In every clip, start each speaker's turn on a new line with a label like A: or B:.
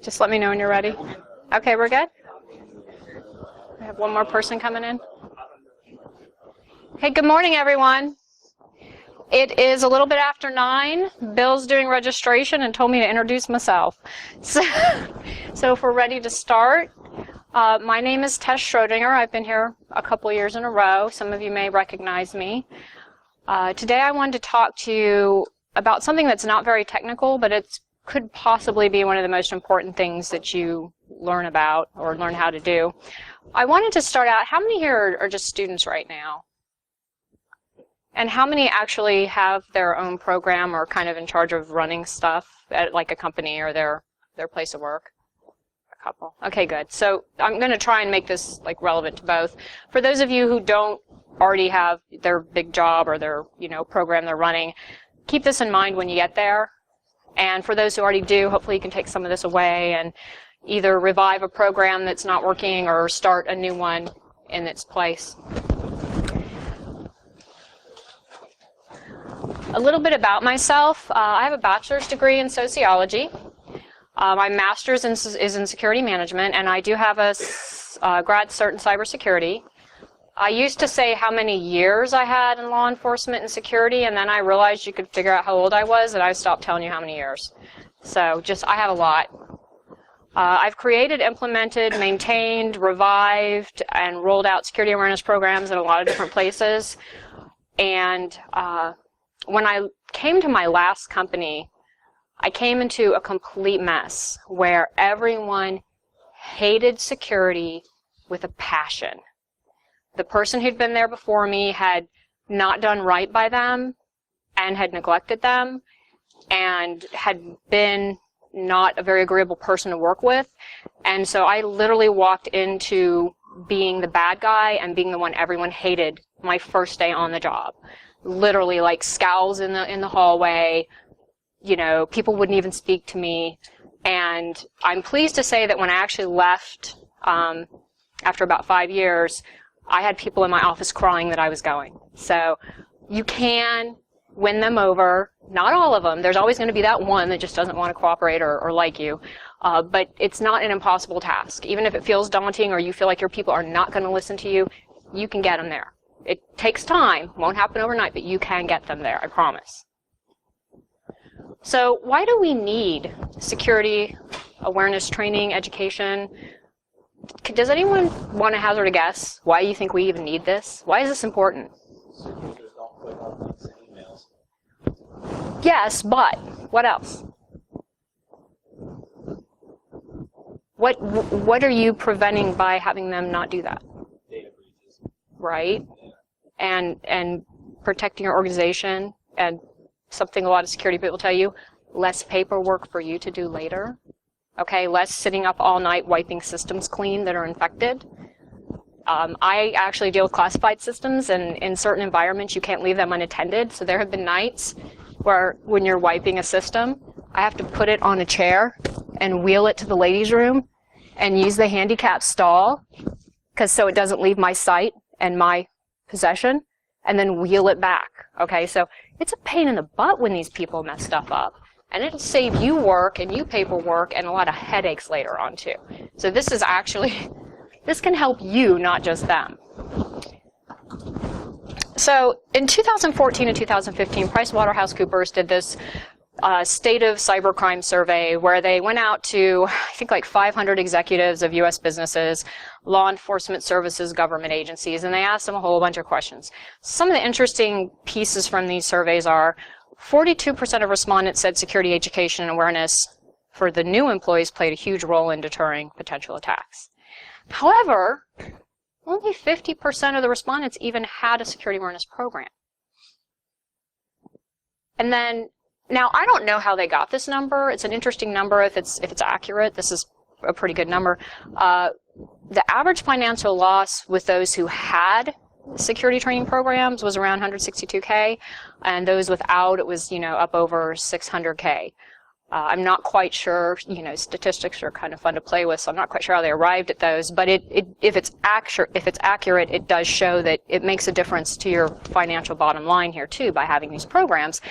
A: Just let me know when you're ready. Okay, we're good? We have one more person coming in. Hey, good morning, everyone. It is a little bit after 9. Bill's doing registration and told me to introduce myself. So if we're ready to start, my name is Tess Schrodinger. I've been here a couple years in a row. Some of you may recognize me. Today I wanted to talk to you about something that's not very technical, but it could possibly be one of the most important things that you learn about or learn how to do. I wanted to start out, how many here are just students right now? And how many actually have their own program or kind of in charge of running stuff at like a company or their place of work? A couple. Okay, good. So I'm going to try and make this like relevant to both. For those of you who don't already have their big job or their program they're running, keep this in mind when you get there. And for those who already do, hopefully you can take some of this away and either revive a program that's not working or start a new one in its place. A little bit about myself. I have a bachelor's degree in sociology. My master's is in security management, and I do have a grad cert in cybersecurity. I used to say how many years I had in law enforcement and security, and then I realized you could figure out how old I was, and I stopped telling you how many years. So I have a lot. I've created, implemented, maintained, revived, and rolled out security awareness programs in a lot of different places. And when I came to my last company, I came into a complete mess where everyone hated security with a passion. The person who'd been there before me had not done right by them and had neglected them and had been not a very agreeable person to work with. And so I literally walked into being the bad guy and being the one everyone hated my first day on the job. Literally like scowls in the hallway, people wouldn't even speak to me. And I'm pleased to say that when I actually left after about 5 years, I had people in my office crying that I was going. So you can win them over. Not all of them. There's always going to be that one that just doesn't want to cooperate or like you. But it's not an impossible task. Even if it feels daunting or you feel like your people are not going to listen to you, you can get them there. It takes time. Won't happen overnight, but you can get them there, I promise. So why do we need security awareness training, education? Does anyone want to hazard a guess why you think we even need this? Why is this important? Yes, but what else? What are you preventing by having them not do that? Data breaches. Right? And protecting your organization, and something a lot of security people tell you, less paperwork for you to do later. Okay, less sitting up all night wiping systems clean that are infected. I actually deal with classified systems, and in certain environments you can't leave them unattended. So there have been nights where when you're wiping a system, I have to put it on a chair and wheel it to the ladies' room and use the handicap stall so it doesn't leave my sight and my possession, and then wheel it back. Okay, so it's a pain in the butt when these people mess stuff up. And it'll save you work and you paperwork and a lot of headaches later on too. So this is actually, this can help you, not just them. So in 2014 and 2015, PricewaterhouseCoopers did this state of cybercrime survey where they went out to, I think, like 500 executives of U.S. businesses, law enforcement services, government agencies, and they asked them a whole bunch of questions. Some of the interesting pieces from these surveys are 42% of respondents said security education and awareness for the new employees played a huge role in deterring potential attacks. However, only 50% of the respondents even had a security awareness program. And then, now I don't know how they got this number. It's an interesting number if it's accurate. This is a pretty good number. The average financial loss with those who had security training programs was around 162K, and those without, it was up over 600K. I'm not quite sure, statistics are kind of fun to play with, so I'm not quite sure how they arrived at those, but if it's accurate, it does show that it makes a difference to your financial bottom line here too by having these programs.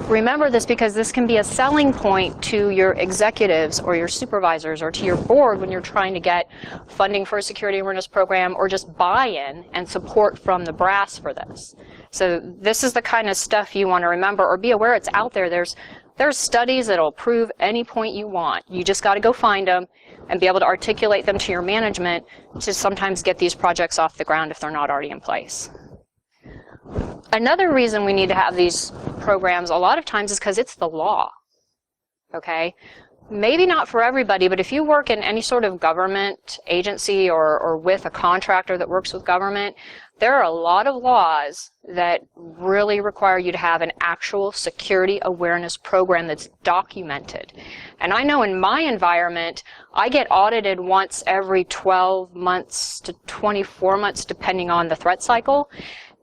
A: Remember this because this can be a selling point to your executives or your supervisors or to your board when you're trying to get funding for a security awareness program or just buy-in and support from the brass for this. So this is the kind of stuff you want to remember or be aware it's out there. There's studies that'll prove any point you want. You just got to go find them and be able to articulate them to your management to sometimes get these projects off the ground if they're not already in place. Another reason we need to have these programs a lot of times is because it's the law, okay? Maybe not for everybody, but if you work in any sort of government agency or with a contractor that works with government, there are a lot of laws that really require you to have an actual security awareness program that's documented. And I know in my environment, I get audited once every 12 months to 24 months, depending on the threat cycle.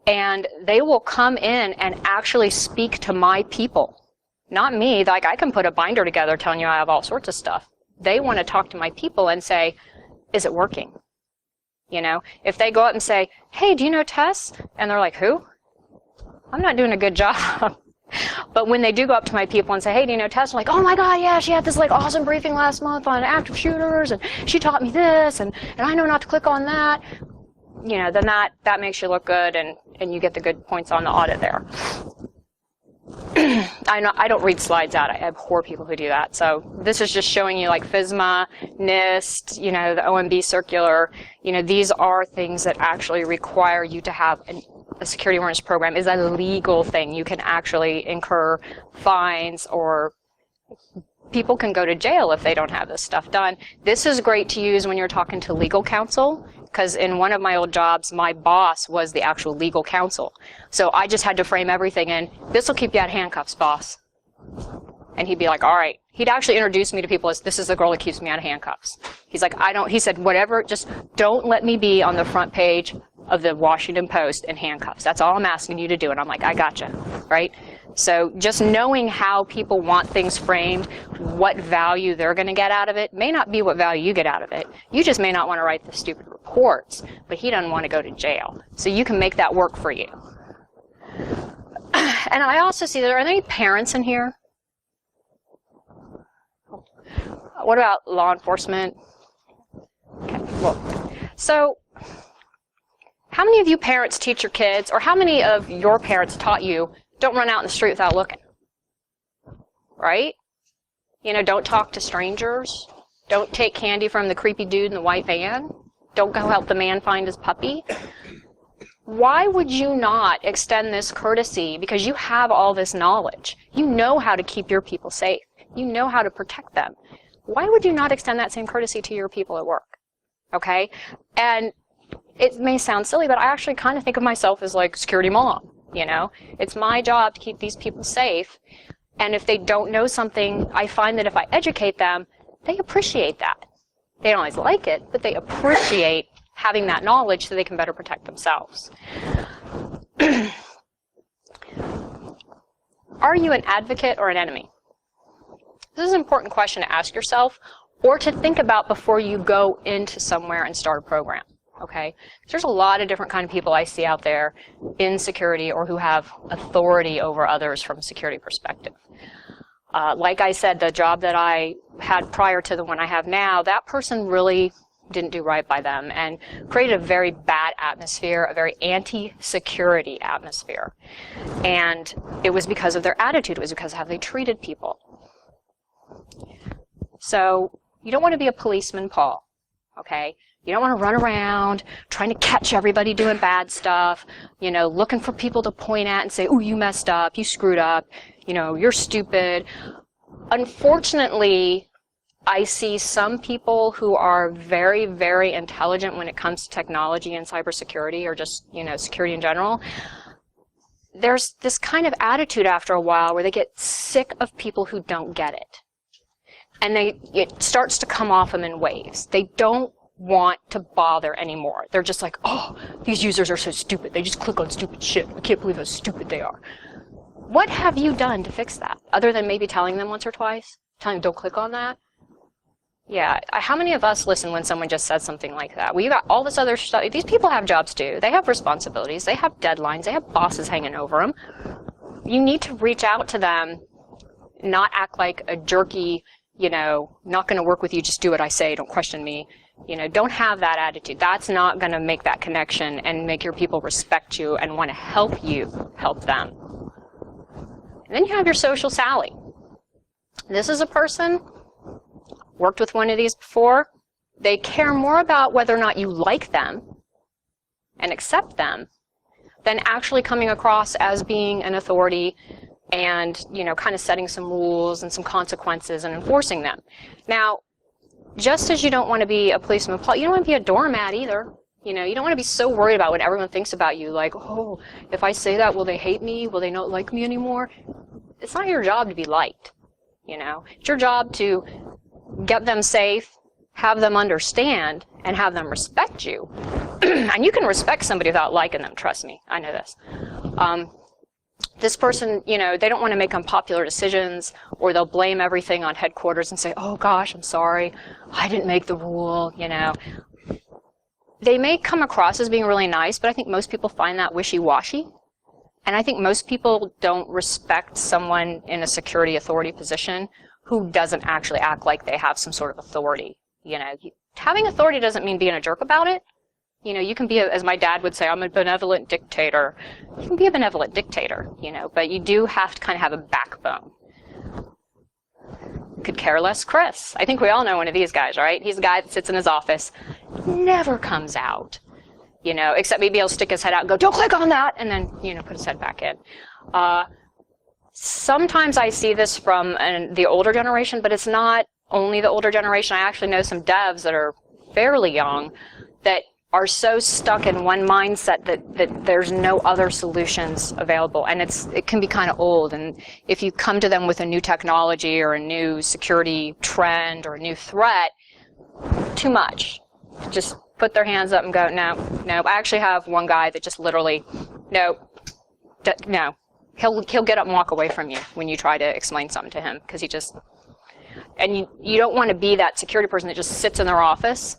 A: And they will come in and actually speak to my people. Not me. Like, I can put a binder together telling you I have all sorts of stuff. They want to talk to my people and say, is it working? If they go up and say, hey, do you know Tess? And they're like, who? I'm not doing a good job. But when they do go up to my people and say, hey, do you know Tess? I'm like, oh my God, yeah, she had this awesome briefing last month on active shooters, and she taught me this, and I know not to click on that. Then that makes you look good, and you get the good points on the audit there. I don't read slides out. I abhor people who do that. So this is just showing you FSMA, NIST, the OMB circular. These are things that actually require you to have a security awareness program. Is a legal thing. You can actually incur fines, or people can go to jail if they don't have this stuff done. This is great to use when you're talking to legal counsel, because in one of my old jobs, my boss was the actual legal counsel. So I just had to frame everything in, this will keep you out of handcuffs, boss. And he'd be like, all right. He'd actually introduce me to people as, this is the girl that keeps me out of handcuffs. He's like, he said, whatever, just don't let me be on the front page of the Washington Post in handcuffs. That's all I'm asking you to do. And I'm like, I gotcha, right? So just knowing how people want things framed, what value they're going to get out of it, may not be what value you get out of it. You just may not want to write the stupid reports, but he doesn't want to go to jail. So you can make that work for you. And I also see that, are there any parents in here? What about law enforcement? Okay, well, so how many of you parents teach your kids, or how many of your parents taught you, don't run out in the street without looking? Right? Don't talk to strangers. Don't take candy from the creepy dude in the white van. Don't go help the man find his puppy. Why would you not extend this courtesy? Because you have all this knowledge. You know how to keep your people safe. You know how to protect them. Why would you not extend that same courtesy to your people at work? Okay? And it may sound silly, but I actually kind of think of myself as like security mom. It's my job to keep these people safe. And if they don't know something, I find that if I educate them, they appreciate that. They don't always like it, but they appreciate having that knowledge so they can better protect themselves. Are you an advocate or an enemy? This is an important question to ask yourself or to think about before you go into somewhere and start a program. Okay? There's a lot of different kind of people I see out there in security or who have authority over others from a security perspective. Like I said, the job that I had prior to the one I have now, that person really didn't do right by them and created a very bad atmosphere, a very anti-security atmosphere. And it was because of their attitude. It was because of how they treated people. So you don't want to be a policeman, Paul, okay? You don't want to run around trying to catch everybody doing bad stuff, looking for people to point at and say, ooh, you messed up, you screwed up, you're stupid. Unfortunately, I see some people who are very, very intelligent when it comes to technology and cybersecurity or just, security in general. There's this kind of attitude after a while where they get sick of people who don't get it. And it starts to come off them in waves. They don't want to bother anymore. They're just like, oh, these users are so stupid. They just click on stupid shit. I can't believe how stupid they are. What have you done to fix that, other than maybe telling them once or twice? telling them, don't click on that. Yeah, how many of us listen when someone just says something like that? Well, you got all this other stuff. These people have jobs too. They have responsibilities. They have deadlines. They have bosses hanging over them. You need to reach out to them, not act like a jerky, not going to work with you, just do what I say, don't question me. Don't have that attitude. That's not going to make that connection and make your people respect you and want to help you help them. And then you have your social Sally. This is a person, worked with one of these before, they care more about whether or not you like them and accept them than actually coming across as being an authority and, kind of setting some rules and some consequences and enforcing them. Now, just as you don't want to be a policeman, you don't want to be a doormat either. You don't want to be so worried about what everyone thinks about you, like, oh, if I say that, will they hate me? Will they not like me anymore? It's not your job to be liked, It's your job to get them safe, have them understand, and have them respect you. And you can respect somebody without liking them, trust me. I know this. This person, they don't want to make unpopular decisions, or they'll blame everything on headquarters and say, oh gosh, I'm sorry, I didn't make the rule, They may come across as being really nice, but I think most people find that wishy-washy. And I think most people don't respect someone in a security authority position who doesn't actually act like they have some sort of authority. Having authority doesn't mean being a jerk about it. You can be, as my dad would say, I'm a benevolent dictator. You can be a benevolent dictator, but you do have to kind of have a backbone. Could care less Chris. I think we all know one of these guys, right? He's a guy that sits in his office, never comes out, except maybe he'll stick his head out and go, don't click on that, and then, put his head back in. Sometimes I see this from the older generation, but it's not only the older generation. I actually know some devs that are fairly young that are so stuck in one mindset that there's no other solutions available, and it can be kind of old. And if you come to them with a new technology or a new security trend or a new threat, too much. Just put their hands up and go, no. I actually have one guy that just literally, no. He'll get up and walk away from you when you try to explain something to him, because and you don't want to be that security person that just sits in their office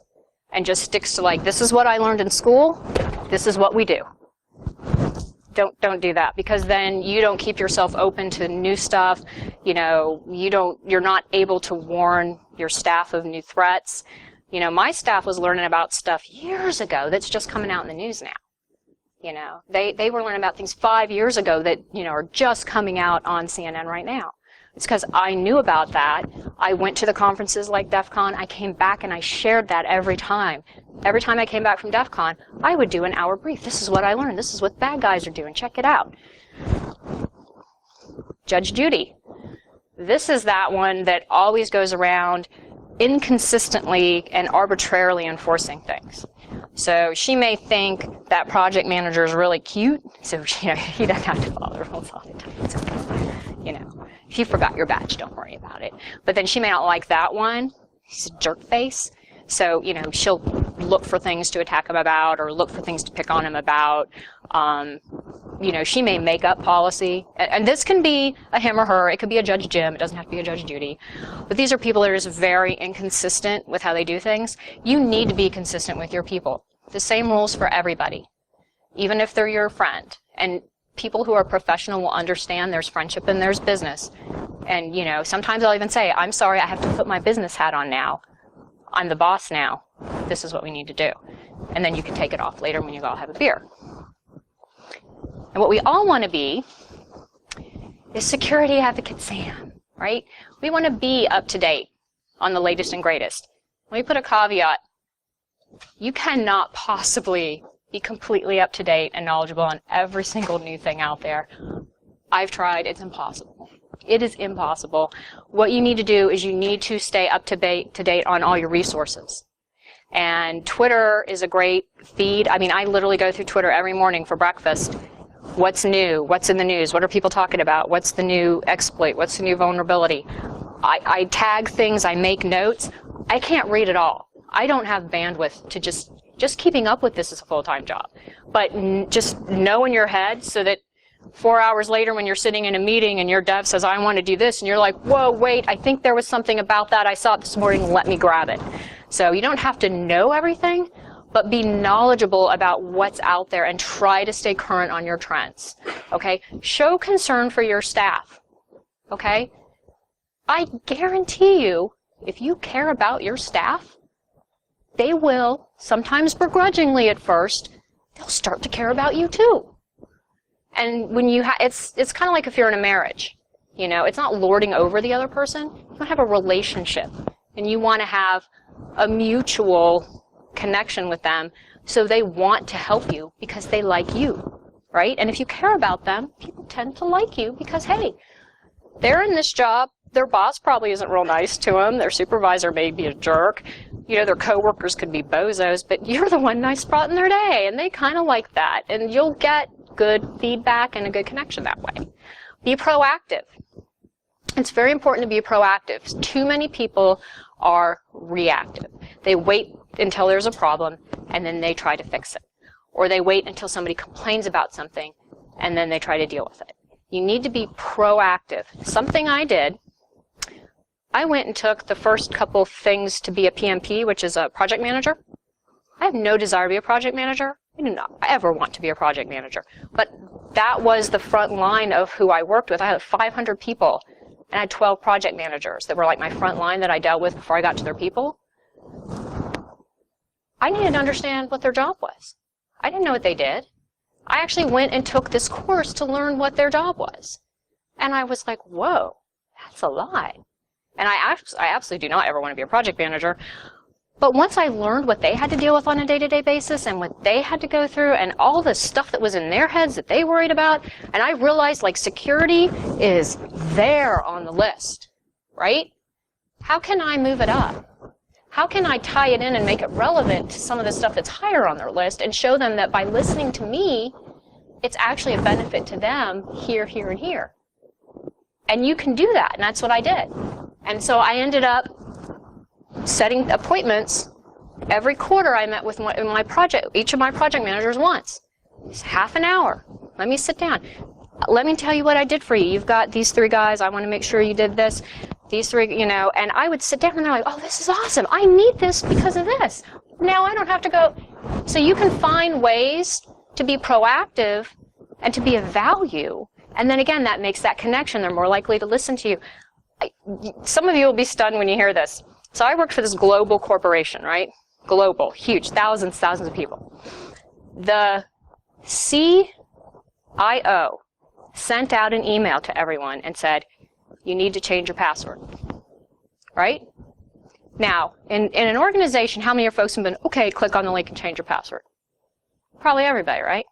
A: and just sticks to, like, this is what I learned in school, this is what we do. Don't do that, because then you don't keep yourself open to new stuff. You're not able to warn your staff of new threats. My staff was learning about stuff years ago that's just coming out in the news now. They were learning about things 5 years ago that, are just coming out on CNN right now. It's because I knew about that. I went to the conferences like DEF CON. I came back and I shared that every time. Every time I came back from DEF CON, I would do an hour brief. This is what I learned. This is what bad guys are doing. Check it out. Judge Judy. This is that one that always goes around inconsistently and arbitrarily enforcing things. So she may think that project manager is really cute, so he doesn't have to follow the rules all the time. It's okay. If you forgot your badge, don't worry about it. But then she may not like that one. He's a jerk face. So, she'll look for things to attack him about, or look for things to pick on him about. She may make up policy. And this can be a him or her. It could be a Judge Jim. It doesn't have to be a Judge Judy. But these are people that are just very inconsistent with how they do things. You need to be consistent with your people. The same rules for everybody, even if they're your friend. And people who are professional will understand there's friendship and there's business. And, sometimes I'll even say, I'm sorry, I have to put my business hat on now. I'm the boss now. This is what we need to do. And then you can take it off later when you all have a beer. And what we all want to be is security advocate Sam, right? We want to be up to date on the latest and greatest. Let me put a caveat. You cannot possibly be completely up to date and knowledgeable on every single new thing out there. I've tried. It's impossible. It is impossible. What you need to do is you need to stay up to date on all your resources. And Twitter is a great feed. I mean, I literally go through Twitter every morning for breakfast. What's new? What's in the news? What are people talking about? What's the new exploit? What's the new vulnerability? I tag things. I make notes. I can't read it all. I don't have bandwidth to just keeping up with this is a full-time job. But just know in your head so that 4 hours later when you're sitting in a meeting and your dev says, I want to do this, and you're like, whoa, wait, I think there was something about that. I saw it this morning, let me grab it. So you don't have to know everything, but be knowledgeable about what's out there and try to stay current on your trends, okay? Show concern for your staff, okay? I guarantee you, if you care about your staff, they will, sometimes begrudgingly at first, they'll start to care about you too. And when you it's kind of like if you're in a marriage, you know, it's not lording over the other person. You want to have a relationship, and you want to have a mutual connection with them, so they want to help you because they like you, right? And if you care about them, people tend to like you because, hey, they're in this job, their boss probably isn't real nice to them, their supervisor may be a jerk, you know, their coworkers could be bozos, but you're the one nice spot in their day, and they kind of like that, and you'll get good feedback and a good connection that way. Be proactive. It's very important to be proactive. Too many people are reactive. They wait until there's a problem, and then they try to fix it. Or they wait until somebody complains about something, and then they try to deal with it. You need to be proactive. Something I did, I went and took the first couple things to be a PMP, which is a project manager. I have no desire to be a project manager. I do not ever want to be a project manager. But that was the front line of who I worked with. I had 500 people, and I had 12 project managers that were like my front line that I dealt with before I got to their people. I needed to understand what their job was. I didn't know what they did. I actually went and took this course to learn what their job was. And I was like, whoa, that's a lot. And I absolutely do not ever want to be a project manager. But once I learned what they had to deal with on a day-to-day basis and what they had to go through and all the stuff that was in their heads that they worried about, and I realized, like, security is there on the list, right? How can I move it up? How can I tie it in and make it relevant to some of the stuff that's higher on their list and show them that by listening to me, it's actually a benefit to them here, here, and here? And you can do that, and that's what I did. And so I ended up setting appointments. Every quarter I met with each of my project managers once. It's half an hour. Let me sit down. Let me tell you what I did for you. You've got these 3 guys. I want to make sure you did this. These 3, you know, and I would sit down and they're like, oh, this is awesome. I need this because of this. Now I don't have to go. So you can find ways to be proactive and to be of value. And then again, that makes that connection. They're more likely to listen to you. Some of you will be stunned when you hear this. So I worked for this global corporation, right? Global, huge, thousands of people. The CIO sent out an email to everyone and said, you need to change your password, right? Now, in an organization, how many of your folks have been, okay, click on the link and change your password? Probably everybody, right?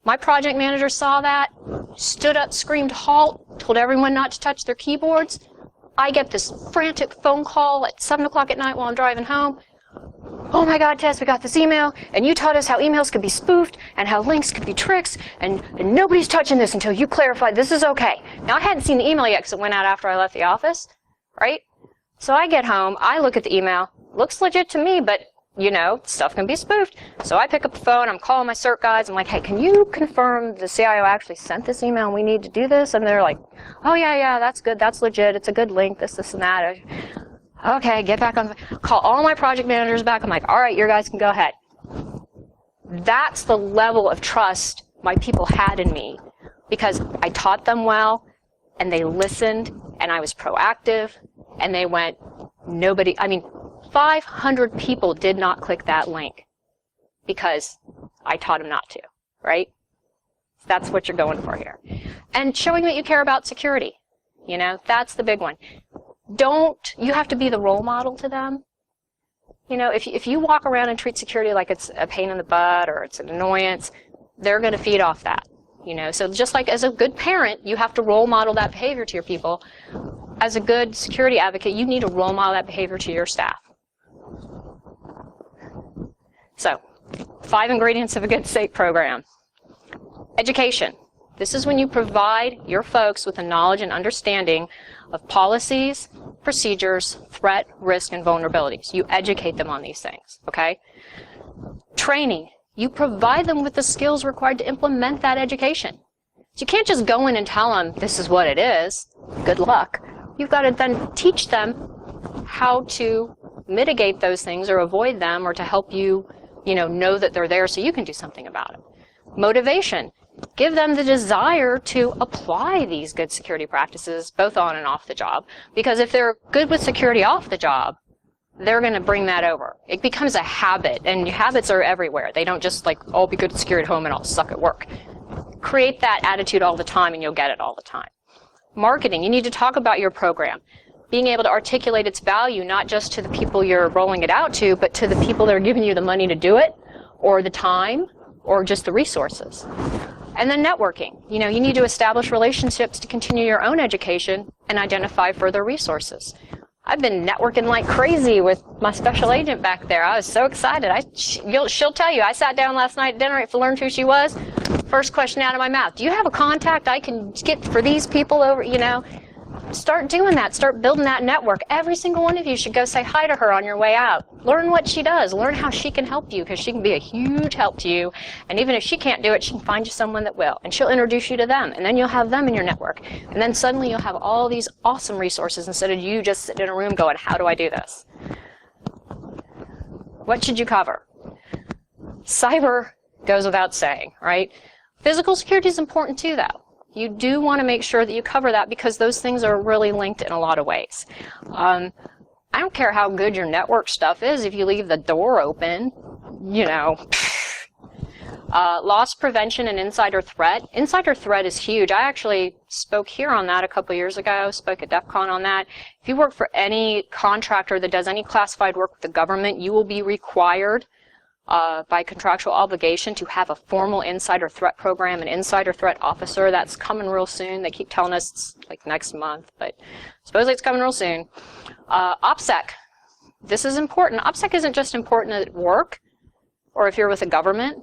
A: My project manager saw that, stood up, screamed halt, told everyone not to touch their keyboards. I get this frantic phone call at 7 o'clock at night while I'm driving home. Oh my God, Tess, we got this email, and you taught us how emails could be spoofed and how links could be tricks, and nobody's touching this until you clarify this is okay. Now, I hadn't seen the email yet because it went out after I left the office, right? So I get home, I look at the email, looks legit to me, but you know, stuff can be spoofed. So I pick up the phone, I'm calling my cert guys, I'm like, hey, can you confirm the CIO actually sent this email and we need to do this? And they're like, oh yeah, that's good, that's legit, it's a good link, this and that. Okay, get back on, call all my project managers back, I'm like, all right, your guys can go ahead. That's the level of trust my people had in me because I taught them well and they listened and I was proactive and they went, 500 people did not click that link because I taught them not to, right? That's what you're going for here. And showing that you care about security, you know, that's the big one. You have to be the role model to them. You know, if you walk around and treat security like it's a pain in the butt or it's an annoyance, they're going to feed off that, you know. So just like as a good parent, you have to role model that behavior to your people. As a good security advocate, you need to role model that behavior to your staff. So, 5 ingredients of a good SAFE program. Education. This is when you provide your folks with the knowledge and understanding of policies, procedures, threat, risk, and vulnerabilities. You educate them on these things, okay? Training. You provide them with the skills required to implement that education. You can't just go in and tell them this is what it is. Good luck. You've got to then teach them how to mitigate those things or avoid them, or to help you, know that they're there so you can do something about it. Motivation. Give them the desire to apply these good security practices both on and off the job. Because if they're good with security off the job, they're going to bring that over. It becomes a habit, and habits are everywhere. They don't just like, oh, I'll be good at security at home and I'll suck at work. Create that attitude all the time and you'll get it all the time. Marketing. You need to talk about your program. Being able to articulate its value, not just to the people you're rolling it out to, but to the people that are giving you the money to do it, or the time, or just the resources. And then networking. You need to establish relationships to continue your own education and identify further resources. I've been networking like crazy with my special agent back there. I was so excited. She'll tell you, I sat down last night at dinner to learn who she was. First question out of my mouth, do you have a contact I can get for these people over, Start doing that. Start building that network. Every single one of you should go say hi to her on your way out. Learn what she does. Learn how she can help you, because she can be a huge help to you. And even if she can't do it, she can find you someone that will. And she'll introduce you to them. And then you'll have them in your network. And then suddenly you'll have all these awesome resources instead of you just sitting in a room going, how do I do this? What should you cover? Cyber goes without saying, right? Physical security is important too, though. You do want to make sure that you cover that, because those things are really linked in a lot of ways. I don't care how good your network stuff is if you leave the door open, Loss prevention and insider threat. Insider threat is huge. I actually spoke here on that a couple years ago, spoke at DEF CON on that. If you work for any contractor that does any classified work with the government, you will be required by contractual obligation to have a formal insider threat program, an insider threat officer. That's coming real soon. They keep telling us it's like next month, but supposedly it's coming real soon. OPSEC. This is important. OPSEC isn't just important at work or if you're with the government,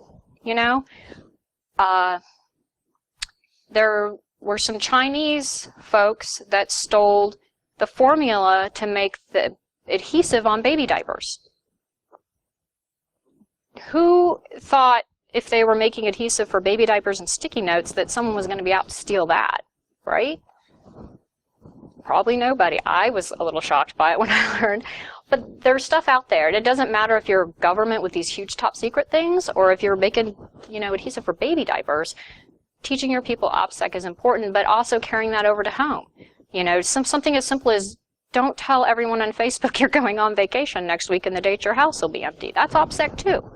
A: There were some Chinese folks that stole the formula to make the adhesive on baby diapers. Who thought if they were making adhesive for baby diapers and sticky notes that someone was going to be out to steal that, right? Probably nobody. I was a little shocked by it when I learned. But there's stuff out there. And it doesn't matter if you're government with these huge top secret things or if you're making, adhesive for baby diapers. Teaching your people OPSEC is important, but also carrying that over to home. Something as simple as don't tell everyone on Facebook you're going on vacation next week and the date your house will be empty. That's OPSEC too.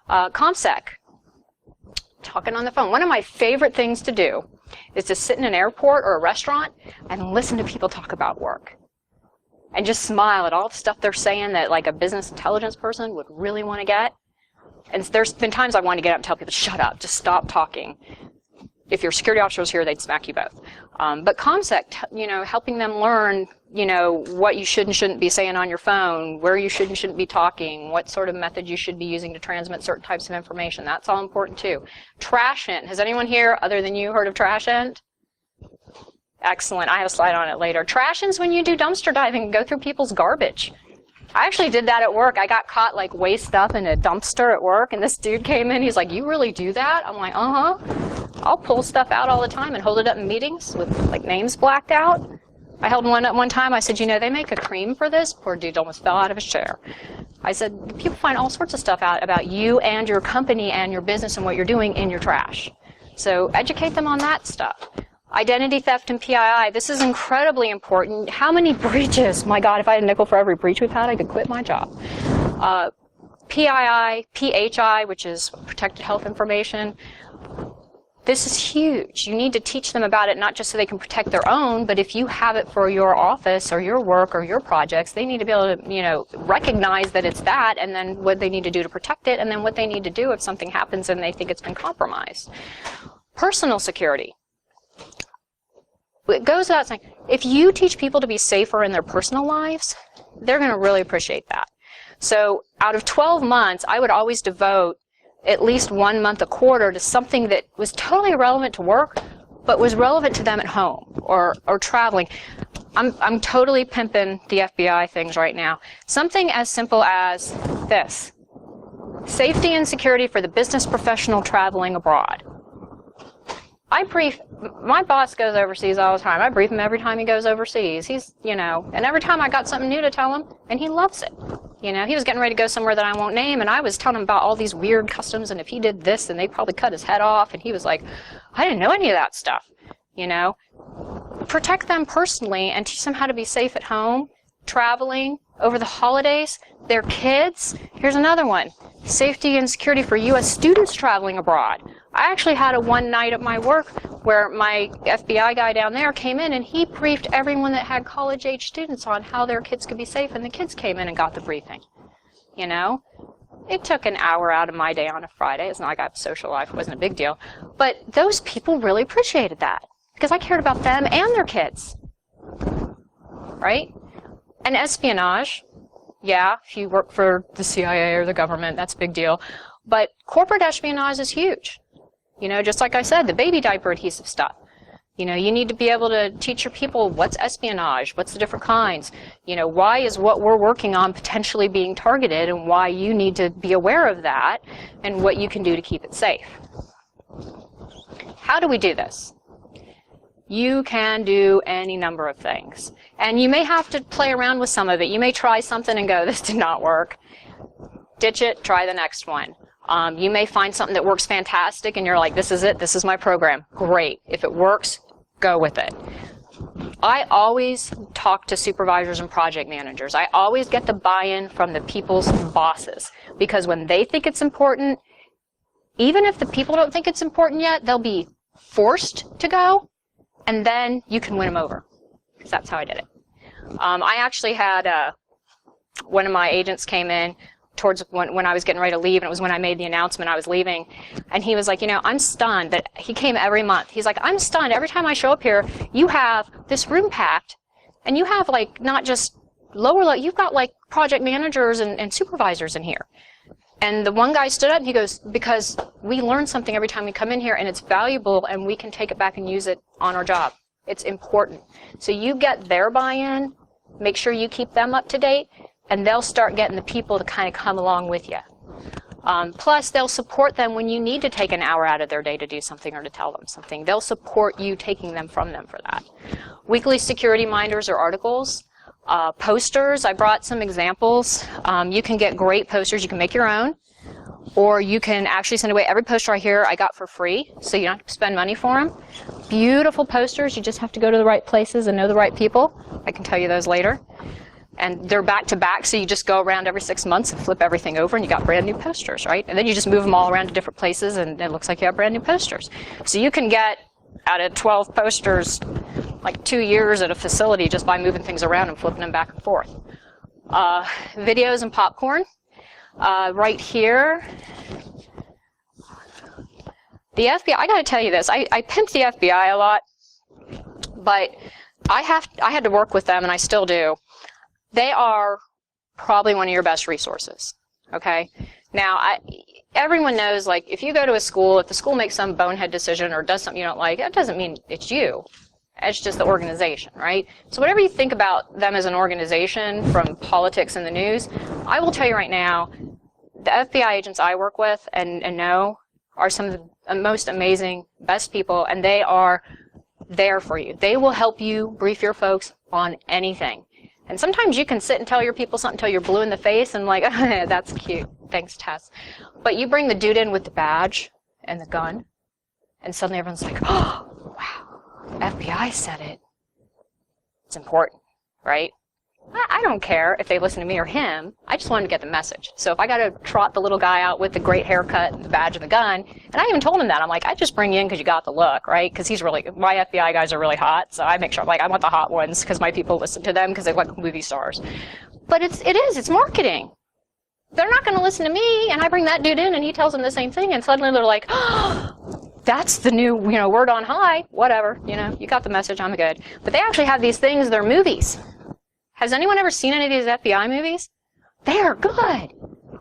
A: ComSec. Talking on the phone. One of my favorite things to do is to sit in an airport or a restaurant and listen to people talk about work. And just smile at all the stuff they're saying that like a business intelligence person would really want to get. And there's been times I want to get up and tell people, shut up, just stop talking. If your security officer was here, they'd smack you both. But ComSec, helping them learn, what you should and shouldn't be saying on your phone, where you should and shouldn't be talking, what sort of method you should be using to transmit certain types of information. That's all important too. Trashent. Has anyone here, other than you, heard of Trashent? Excellent. I have a slide on it later. Trashent's when you do dumpster diving and go through people's garbage. I actually did that at work. I got caught like waste stuff in a dumpster at work, and this dude came in. He's like, "You really do that?" I'm like, "Uh-huh." I'll pull stuff out all the time and hold it up in meetings with like names blacked out. I held one up one time. I said, they make a cream for this. Poor dude almost fell out of his chair. I said, people find all sorts of stuff out about you and your company and your business and what you're doing in your trash. So educate them on that stuff. Identity theft and PII. This is incredibly important. How many breaches? My God, if I had a nickel for every breach we've had, I could quit my job. PII, PHI, which is protected health information. This is huge. You need to teach them about it, not just so they can protect their own, but if you have it for your office or your work or your projects, they need to be able to, recognize that it's that, and then what they need to do to protect it, and then what they need to do if something happens and they think it's been compromised. Personal security. It goes without saying, if you teach people to be safer in their personal lives, they're going to really appreciate that. So out of 12 months, I would always devote at least 1 month a quarter to something that was totally irrelevant to work, but was relevant to them at home or traveling. I'm totally pimping the FBI things right now. Something as simple as this. Safety and security for the business professional traveling abroad. my boss goes overseas all the time. I brief him every time he goes overseas. He's, and every time I got something new to tell him, and he loves it. He was getting ready to go somewhere that I won't name, and I was telling him about all these weird customs, and if he did this, then they'd probably cut his head off, and he was like, I didn't know any of that stuff, Protect them personally and teach them how to be safe at home, traveling, over the holidays, their kids. Here's another one. Safety and security for U.S. students traveling abroad. I actually had a one night at my work where my FBI guy down there came in and he briefed everyone that had college-age students on how their kids could be safe, and the kids came in and got the briefing. It took an hour out of my day on a Friday. It's not like I have a social life. It wasn't a big deal. But those people really appreciated that because I cared about them and their kids. Right? And espionage, yeah, if you work for the CIA or the government, that's a big deal. But corporate espionage is huge. Just like I said, the baby diaper adhesive stuff. You need to be able to teach your people what's espionage, what's the different kinds. Why is what we're working on potentially being targeted, and why you need to be aware of that, and what you can do to keep it safe. How do we do this? You can do any number of things. And you may have to play around with some of it. You may try something and go, this did not work. Ditch it, try the next one. You may find something that works fantastic and you're like, this is it, this is my program. Great. If it works, go with it. I always talk to supervisors and project managers. I always get the buy-in from the people's bosses. Because when they think it's important, even if the people don't think it's important yet, they'll be forced to go. And then you can win them over, because that's how I did it. I actually had one of my agents came in towards when I was getting ready to leave, and it was when I made the announcement I was leaving, and he was like, I'm stunned that he came every month. He's like, I'm stunned. Every time I show up here, you have this room packed, and you have like not just lower level, you've got like project managers and supervisors in here. And the one guy stood up and he goes, because we learn something every time we come in here and it's valuable and we can take it back and use it on our job. It's important. So you get their buy-in, make sure you keep them up to date, and they'll start getting the people to kind of come along with you. Plus, they'll support them when you need to take an hour out of their day to do something or to tell them something. They'll support you taking them from them for that. Weekly security minders or articles. Posters, I brought some examples. You can get great posters. You can make your own, or you can actually send away every poster I got for free, so you don't have to spend money for them. Beautiful posters. You just have to go to the right places and know the right people. I can tell you those later. And they're back to back, so you just go around every 6 months and flip everything over, and you got brand new posters, right? And then you just move them all around to different places, and it looks like you have brand new posters. So you can get out of 12 posters like 2 years at a facility just by moving things around and flipping them back and forth. Videos and popcorn. Right here, the FBI, I gotta tell you this, I pimp the FBI a lot, but I had to work with them, and I still do. They are probably one of your best resources, okay? Now, everyone knows, like, if you go to a school, if the school makes some bonehead decision or does something you don't like, that doesn't mean it's you. It's just the organization, right? So whatever you think about them as an organization, from politics and the news, I will tell you right now, the FBI agents I work with and know are some of the most amazing, best people, and they are there for you. They will help you brief your folks on anything. And sometimes you can sit and tell your people something until you're blue in the face and like, that's cute. Thanks, Tess. But you bring the dude in with the badge and the gun, and suddenly everyone's like, oh, wow. FBI said it. It's important, right? I don't care if they listen to me or him. I just want him to get the message. So if I got to trot the little guy out with the great haircut and the badge and the gun, and I even told him that. I'm like, I just bring you in because you got the look, right? Because my FBI guys are really hot, so I make sure, I want the hot ones because my people listen to them because they like movie stars. But it's marketing. They're not going to listen to me, and I bring that dude in and he tells them the same thing, and suddenly they're like, oh, that's the new, word on high, whatever, you got the message, I'm good. But they actually have these things, they're movies. Has anyone ever seen any of these FBI movies? They are good.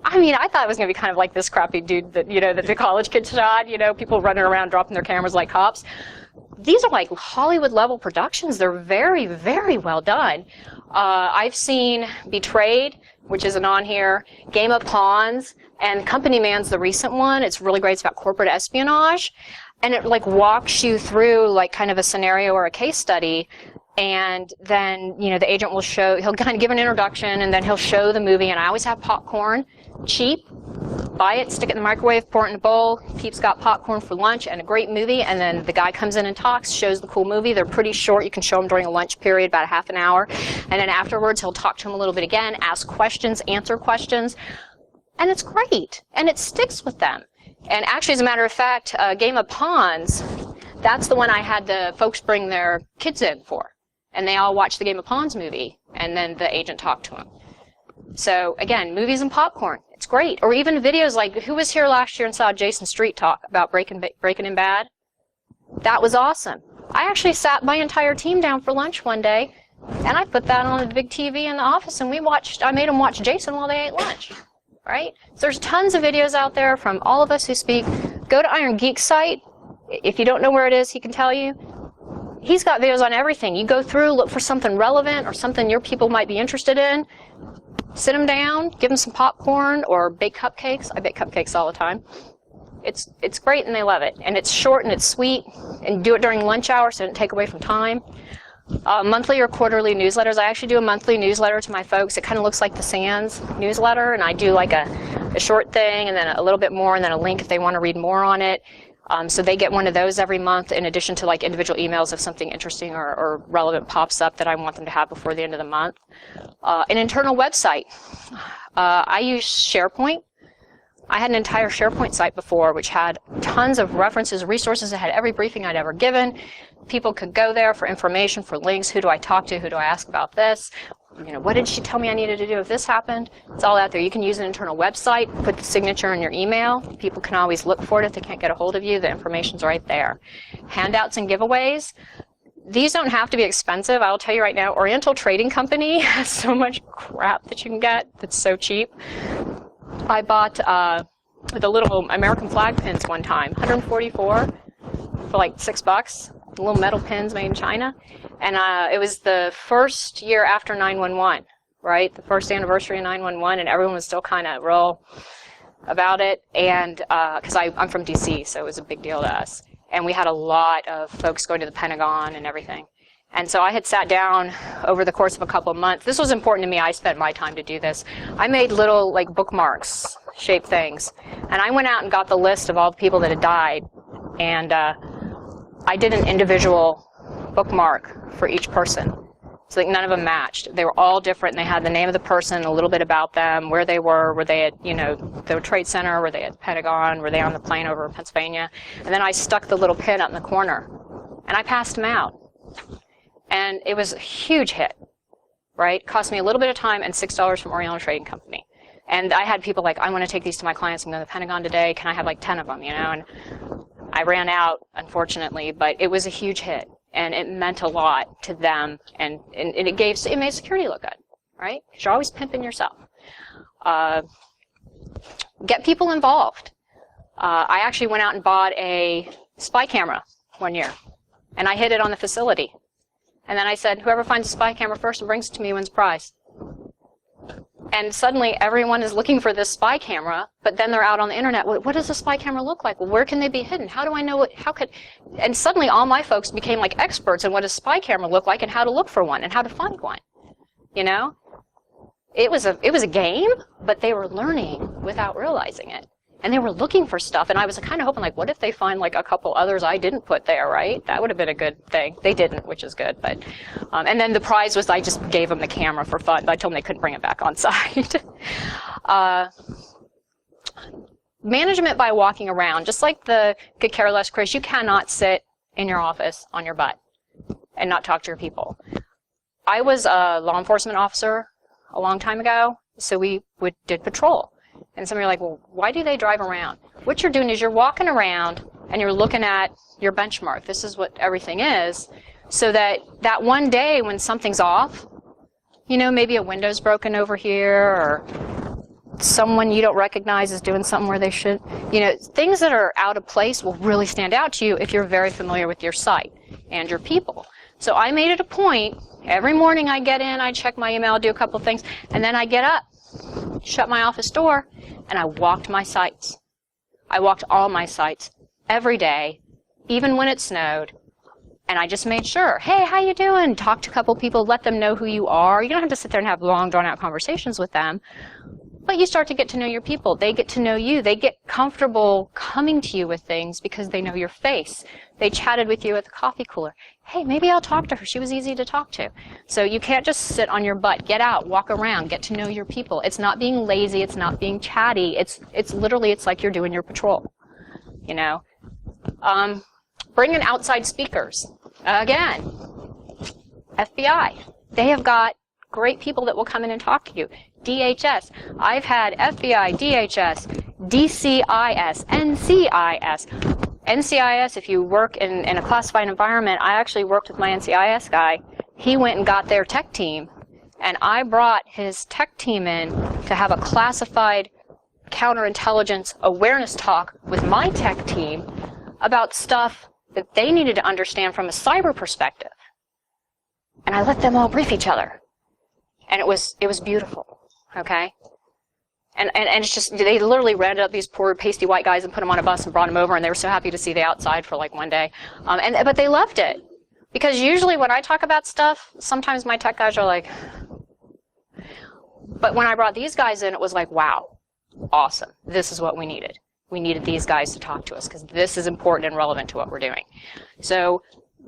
A: I mean, I thought it was going to be kind of like this crappy dude that, that the college kid shot, people running around dropping their cameras like cops. These are like Hollywood level productions. They're very, very well done. I've seen Betrayed, which isn't on here, Game of Pawns, and Company Man's the recent one. It's really great. It's about corporate espionage. And it like walks you through like kind of a scenario or a case study. And then, you know, the agent will he'll kind of give an introduction, and then he'll show the movie. And I always have popcorn, cheap. Buy it, stick it in the microwave, pour it in a bowl. Peeps got popcorn for lunch and a great movie. And then the guy comes in and talks, shows the cool movie. They're pretty short. You can show them during a lunch period, about a half an hour. And then afterwards, he'll talk to them a little bit again, ask questions, answer questions. And it's great. And it sticks with them. And actually, as a matter of fact, Game of Pawns, that's the one I had the folks bring their kids in for. And they all watched the Game of Pawns movie, and then the agent talked to them. So again, movies and popcorn, it's great. Or even videos like, who was here last year and saw Jason Street talk about Breaking in Bad? That was awesome. I actually sat my entire team down for lunch one day, and I put that on the big TV in the office, and I made them watch Jason while they ate lunch. Right? So there's tons of videos out there from all of us who speak. Go to Iron Geek's site. If you don't know where it is, he can tell you. He's got videos on everything. You go through, look for something relevant or something your people might be interested in. Sit them down, give them some popcorn or bake cupcakes. I bake cupcakes all the time. It's great and they love it. And it's short and it's sweet. And do it during lunch hour so it doesn't take away from time. Monthly or quarterly newsletters. I actually do a monthly newsletter to my folks. It kind of looks like the Sands newsletter, and I do like a short thing and then a little bit more and then a link if they want to read more on it. So they get one of those every month in addition to like individual emails if something interesting or relevant pops up that I want them to have before the end of the month. An internal website. I use SharePoint. I had an entire SharePoint site before which had tons of references, resources. It had every briefing I'd ever given. People could go there for information, for links. Who do I talk to? Who do I ask about this? You know, what did she tell me I needed to do if this happened? It's all out there. You can use an internal website, put the signature in your email. People can always look for it if they can't get a hold of you. The information's right there. Handouts and giveaways. These don't have to be expensive. I'll tell you right now, Oriental Trading Company has so much crap that you can get that's so cheap. I bought the little American flag pins one time, 144 for like $6. Little metal pins made in China. And it was the first year after 9/11, right? The first anniversary of 9/11, and everyone was still kind of real about it. And because I'm from DC, so it was a big deal to us. And we had a lot of folks going to the Pentagon and everything. And so I had sat down over the course of a couple of months. This was important to me. I spent my time to do this. I made little like bookmarks shaped things. And I went out and got the list of all the people that had died. And I did an individual bookmark for each person. So like none of them matched. They were all different, and they had the name of the person, a little bit about them, where they were they at, you know, the Trade Center, were they at the Pentagon, were they on the plane over Pennsylvania. And then I stuck the little pin up in the corner, and I passed them out. And it was a huge hit, right? It cost me a little bit of time and $6 from Oriental Trading Company. And I had people like, I want to take these to my clients. I'm going to the Pentagon today. Can I have like 10 of them, you know? And I ran out, unfortunately, but it was a huge hit. And it meant a lot to them. And it made security look good, right? Because you're always pimping yourself. Get people involved. I actually went out and bought a spy camera one year. And I hid it on the facility. And then I said, whoever finds a spy camera first and brings it to me wins prize. And suddenly everyone is looking for this spy camera, but then they're out on the internet. What does a spy camera look like? Well, where can they be hidden? How do I know and suddenly all my folks became like experts in what a spy camera looked like and how to look for one and how to find one. You know? It was a game, but they were learning without realizing it. And they were looking for stuff, and I was kind of hoping, like, what if they find, like, a couple others I didn't put there, right? That would have been a good thing. They didn't, which is good. But and then the prize was I just gave them the camera for fun. I told them they couldn't bring it back on site. Management by walking around. Just like the could care less Chris, you cannot sit in your office on your butt and not talk to your people. I was a law enforcement officer a long time ago, so we did patrol. And some of you are like, well, why do they drive around? What you're doing is you're walking around and you're looking at your benchmark. This is what everything is. So that one day when something's off, you know, maybe a window's broken over here or someone you don't recognize is doing something where they should, you know, things that are out of place will really stand out to you if you're very familiar with your site and your people. So I made it a point, every morning I get in, I check my email, do a couple things, and then I get up, shut my office door, and I walked my sites. I walked all my sites every day, even when it snowed. And I just made sure, hey, how you doing? Talk to a couple people, let them know who you are. You don't have to sit there and have long, drawn-out conversations with them. But you start to get to know your people. They get to know you. They get comfortable coming to you with things because they know your face. They chatted with you at the coffee cooler. Hey, maybe I'll talk to her. She was easy to talk to. So you can't just sit on your butt. Get out, walk around, get to know your people. It's not being lazy. It's not being chatty. It's literally, it's like you're doing your patrol, you know. Bring in outside speakers. Again, FBI. They have got great people that will come in and talk to you. DHS. I've had FBI, DHS, DCIS, NCIS. NCIS, if you work in a classified environment, I actually worked with my NCIS guy. He went and got their tech team, and I brought his tech team in to have a classified counterintelligence awareness talk with my tech team about stuff that they needed to understand from a cyber perspective. And I let them all brief each other. And it was beautiful, okay? And it's just, they literally rounded up these poor pasty white guys and put them on a bus and brought them over, and they were so happy to see the outside for like one day. But they loved it. Because usually when I talk about stuff, sometimes my tech guys are like, but when I brought these guys in, it was like, wow, awesome. This is what we needed. We needed these guys to talk to us because this is important and relevant to what we're doing. So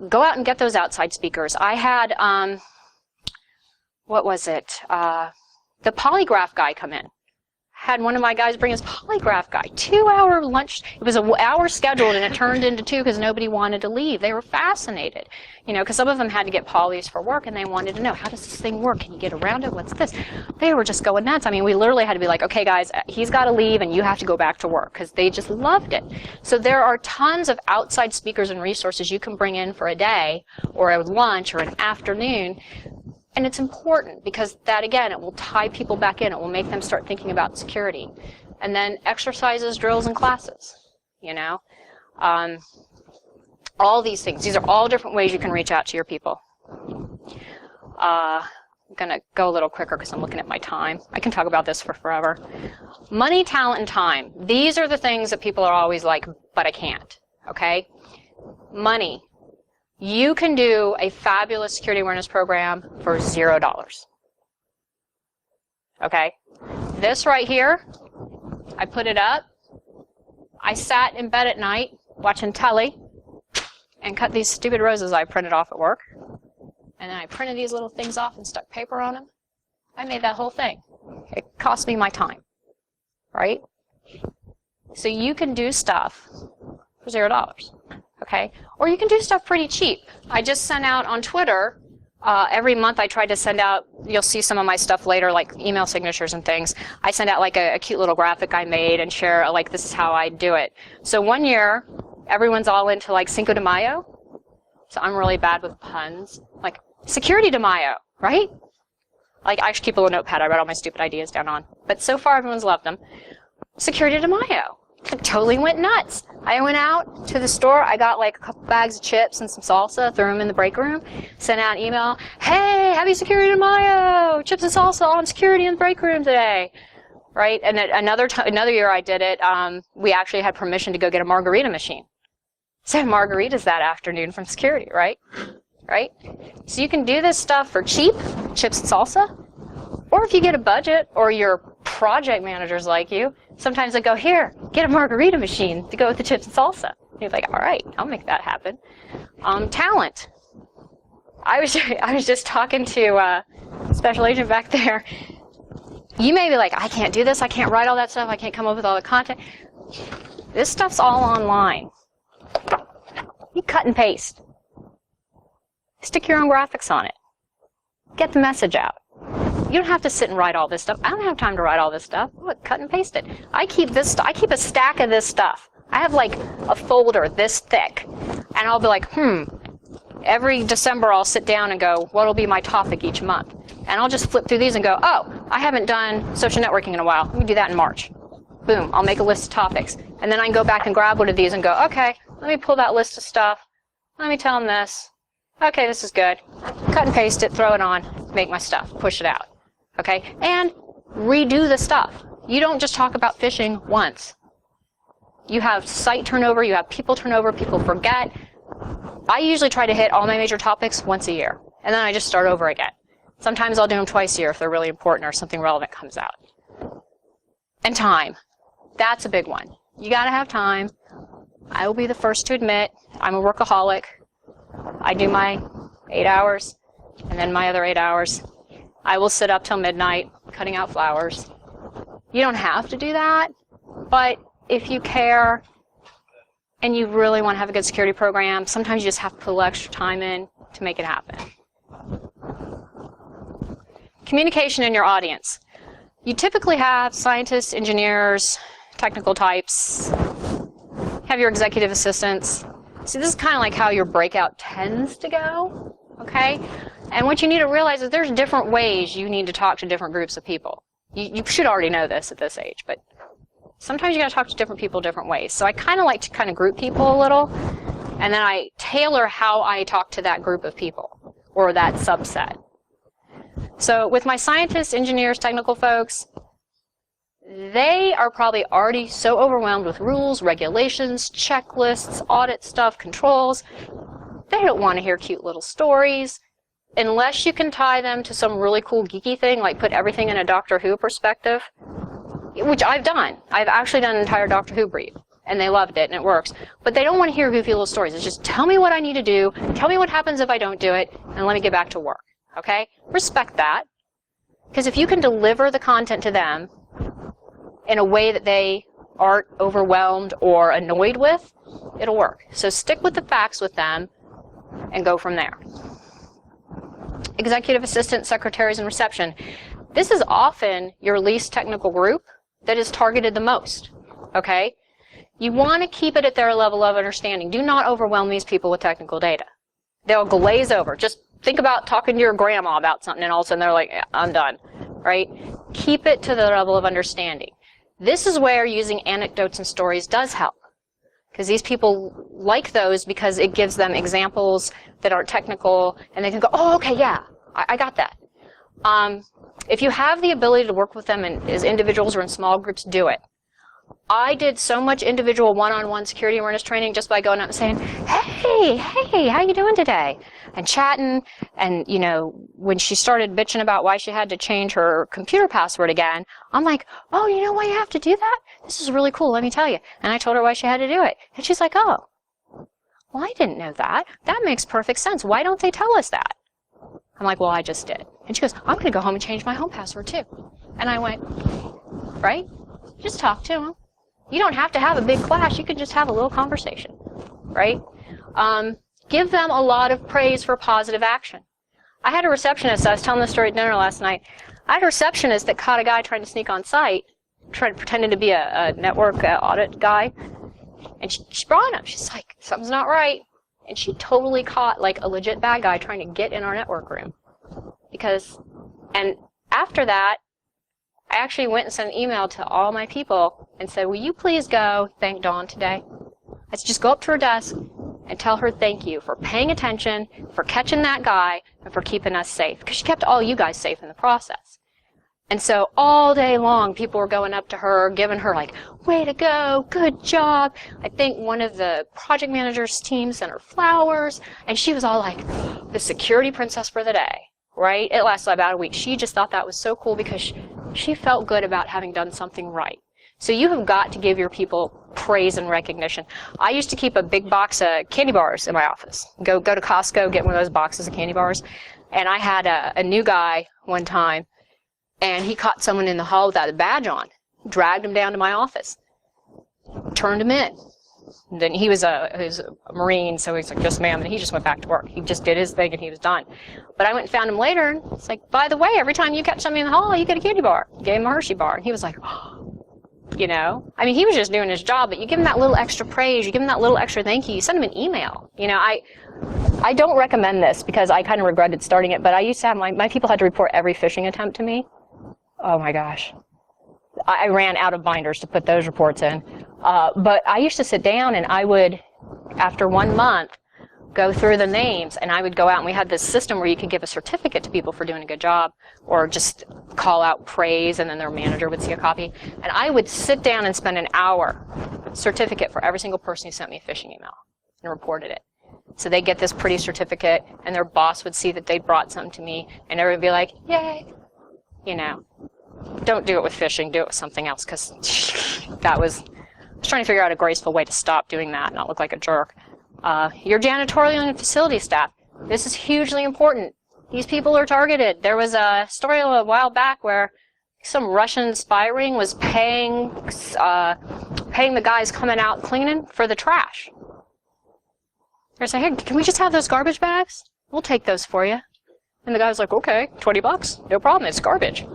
A: go out and get those outside speakers. I had, what was it? The polygraph guy come in. Had one of my guys bring his polygraph guy. 2-hour lunch. It was an hour scheduled, and it turned into 2 because nobody wanted to leave. They were fascinated, you know, because some of them had to get polys for work, and they wanted to know, how does this thing work? Can you get around it? What's this? They were just going nuts. I mean, we literally had to be like, okay, guys, he's got to leave, and you have to go back to work, because they just loved it. So there are tons of outside speakers and resources you can bring in for a day, or a lunch, or an afternoon. And it's important because that, again, it will tie people back in. It will make them start thinking about security. And then exercises, drills, and classes, you know. All these things. These are all different ways you can reach out to your people. I'm going to go a little quicker because I'm looking at my time. I can talk about this for forever. Money, talent, and time. These are the things that people are always like, but I can't, okay? Money. You can do a fabulous security awareness program for $0. Okay? This right here, I put it up. I sat in bed at night watching telly and cut these stupid roses I printed off at work. And then I printed these little things off and stuck paper on them. I made that whole thing. It cost me my time. Right? So you can do stuff for $0. Okay? Or you can do stuff pretty cheap. I just sent out on Twitter, every month I try to send out, you'll see some of my stuff later, like email signatures and things. I send out like a cute little graphic I made and share, like, this is how I do it. So one year, everyone's all into like Cinco de Mayo. So I'm really bad with puns. Like, Security de Mayo, right? Like, I actually keep a little notepad I write all my stupid ideas down on. But so far, everyone's loved them. Security de Mayo. I totally went nuts. I went out to the store. I got like a couple bags of chips and some salsa, threw them in the break room, sent out an email. Hey, happy Security de Mayo! Chips and salsa on security in the break room today. Right? And another year I did it, we actually had permission to go get a margarita machine. So margaritas that afternoon from security, right? Right? So you can do this stuff for cheap, chips and salsa. Or if you get a budget, or your project managers like you, sometimes they go, here, get a margarita machine to go with the chips and salsa. And you're like, all right, I'll make that happen. Talent. I was just talking to a special agent back there. You may be like, I can't do this, I can't write all that stuff, I can't come up with all the content. This stuff's all online. You cut and paste. Stick your own graphics on it. Get the message out. You don't have to sit and write all this stuff. I don't have time to write all this stuff. Look, cut and paste it. I keep a stack of this stuff. I have like a folder this thick. And I'll be like, every December I'll sit down and go, what'll be my topic each month? And I'll just flip through these and go, oh, I haven't done social networking in a while. Let me do that in March. Boom, I'll make a list of topics. And then I can go back and grab one of these and go, okay, let me pull that list of stuff. Let me tell them this. Okay, this is good. Cut and paste it, throw it on, make my stuff, push it out. Okay, and redo the stuff. You don't just talk about fishing once. You have site turnover, you have people turnover, people forget. I usually try to hit all my major topics once a year, and then I just start over again. Sometimes I'll do them twice a year if they're really important or something relevant comes out. And time. That's a big one. You gotta have time. I will be the first to admit I'm a workaholic. I do my 8 hours, and then my other 8 hours. I will sit up till midnight cutting out flowers. You don't have to do that, but if you care and you really want to have a good security program, sometimes you just have to put a little extra time in to make it happen. Communication in your audience. You typically have scientists, engineers, technical types, have your executive assistants. See, this is kind of like how your breakout tends to go, okay? And what you need to realize is there's different ways you need to talk to different groups of people. You should already know this at this age, but sometimes you got to talk to different people different ways. So I kind of like to kind of group people a little, and then I tailor how I talk to that group of people or that subset. So with my scientists, engineers, technical folks, they are probably already so overwhelmed with rules, regulations, checklists, audit stuff, controls. They don't want to hear cute little stories. Unless you can tie them to some really cool geeky thing, like put everything in a Doctor Who perspective, which I've done. I've actually done an entire Doctor Who brief, and they loved it, and it works. But they don't want to hear goofy little stories. It's just tell me what I need to do, tell me what happens if I don't do it, and let me get back to work. Okay? Respect that. Because if you can deliver the content to them in a way that they aren't overwhelmed or annoyed with, it'll work. So stick with the facts with them and go from there. Executive assistants, secretaries, and reception. This is often your least technical group that is targeted the most, okay? You want to keep it at their level of understanding. Do not overwhelm these people with technical data. They'll glaze over. Just think about talking to your grandma about something and all of a sudden they're like, I'm done, right? Keep it to the level of understanding. This is where using anecdotes and stories does help, because these people like those because it gives them examples that aren't technical, and they can go, oh, okay, yeah, I got that. If you have the ability to work with them as individuals or in small groups, do it. I did so much individual one-on-one security awareness training just by going out and saying, hey, how you doing today? And chatting, and, you know, when she started bitching about why she had to change her computer password again, I'm like, oh, you know why you have to do that? This is really cool, let me tell you. And I told her why she had to do it. And she's like, oh, well, I didn't know that. That makes perfect sense. Why don't they tell us that? I'm like, well, I just did. And she goes, I'm going to go home and change my home password too. And I went, right? Just talk to them. You don't have to have a big class. You can just have a little conversation, right? Give them a lot of praise for positive action. I had a receptionist, I was telling this story at dinner last night. I had a receptionist that caught a guy trying to sneak on site, pretending to be a network audit guy. And she brought him. She's like, something's not right. And she totally caught like a legit bad guy trying to get in our network room. And after that, I actually went and sent an email to all my people and said, will you please go thank Dawn today? I said, just go up to her desk and tell her thank you for paying attention, for catching that guy, and for keeping us safe. Because she kept all you guys safe in the process. And so all day long, people were going up to her, giving her like, way to go, good job. I think one of the project manager's team sent her flowers, and she was all like, the security princess for the day, right? It lasted about a week. She just thought that was so cool because she felt good about having done something right. So you have got to give your people praise and recognition. I used to keep a big box of candy bars in my office. Go to Costco, get one of those boxes of candy bars. And I had a new guy one time, and he caught someone in the hall without a badge on, dragged him down to my office, turned him in. And then he was a Marine, so he's like, yes, ma'am, and he just went back to work. He just did his thing, and he was done. But I went and found him later, and it's like, by the way, every time you catch somebody in the hall, you get a candy bar. Gave him a Hershey bar, and he was like, oh. You know, I mean, he was just doing his job, but you give him that little extra praise, you give him that little extra thank you, you send him an email. You know, I don't recommend this because I kind of regretted starting it, but I used to have my people had to report every phishing attempt to me. Oh my gosh. I ran out of binders to put those reports in. But I used to sit down and I would, after 1 month, go through the names, and I would go out, and we had this system where you could give a certificate to people for doing a good job, or just call out praise, and then their manager would see a copy. And I would sit down and spend an hour certificate for every single person who sent me a phishing email and reported it. So they get this pretty certificate, and their boss would see that they brought something to me, and everyone would be like, yay. You know, don't do it with phishing, do it with something else, because I was trying to figure out a graceful way to stop doing that and not look like a jerk. Your janitorial and facility staff. This is hugely important. These people are targeted. There was a story a while back where some Russian spy ring was paying the guys coming out cleaning for the trash. They're saying, hey, can we just have those garbage bags? We'll take those for you. And the guy was like, okay, $20, no problem, it's garbage.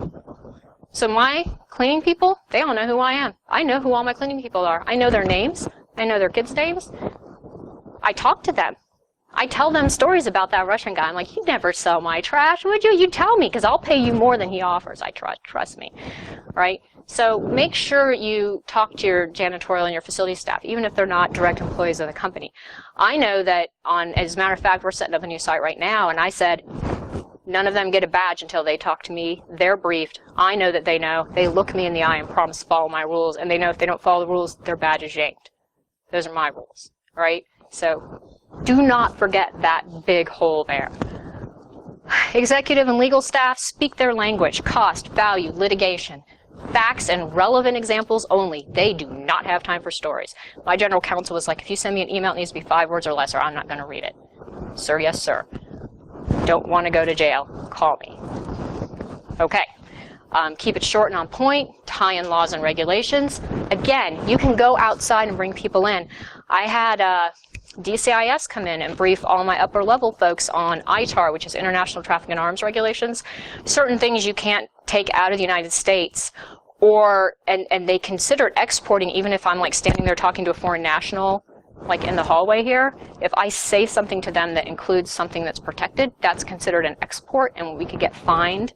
A: So my cleaning people, they all know who I am. I know who all my cleaning people are. I know their names. I know their kids' names. I talk to them. I tell them stories about that Russian guy. I'm like, you'd never sell my trash, would you? You tell me, because I'll pay you more than he offers. Trust me, right? So make sure you talk to your janitorial and your facility staff, even if they're not direct employees of the company. I know that as a matter of fact, we're setting up a new site right now, and I said, none of them get a badge until they talk to me. They're briefed. I know that they know. They look me in the eye and promise to follow my rules, and they know if they don't follow the rules, their badge is yanked. Those are my rules, right? So do not forget that big hole there. Executive and legal staff, speak their language. Cost, value, litigation. Facts and relevant examples only. They do not have time for stories. My general counsel was like, if you send me an email, it needs to be 5 words or less, or I'm not going to read it. Sir, yes, sir. Don't want to go to jail. Call me. Okay. Keep it short and on point. Tie in laws and regulations. Again, you can go outside and bring people in. I had DCIS come in and brief all my upper level folks on ITAR, which is International Traffic in Arms Regulations. Certain things you can't take out of the United States, and they consider exporting, even if I'm like standing there talking to a foreign national, like in the hallway here. If I say something to them that includes something that's protected, that's considered an export, and we could get fined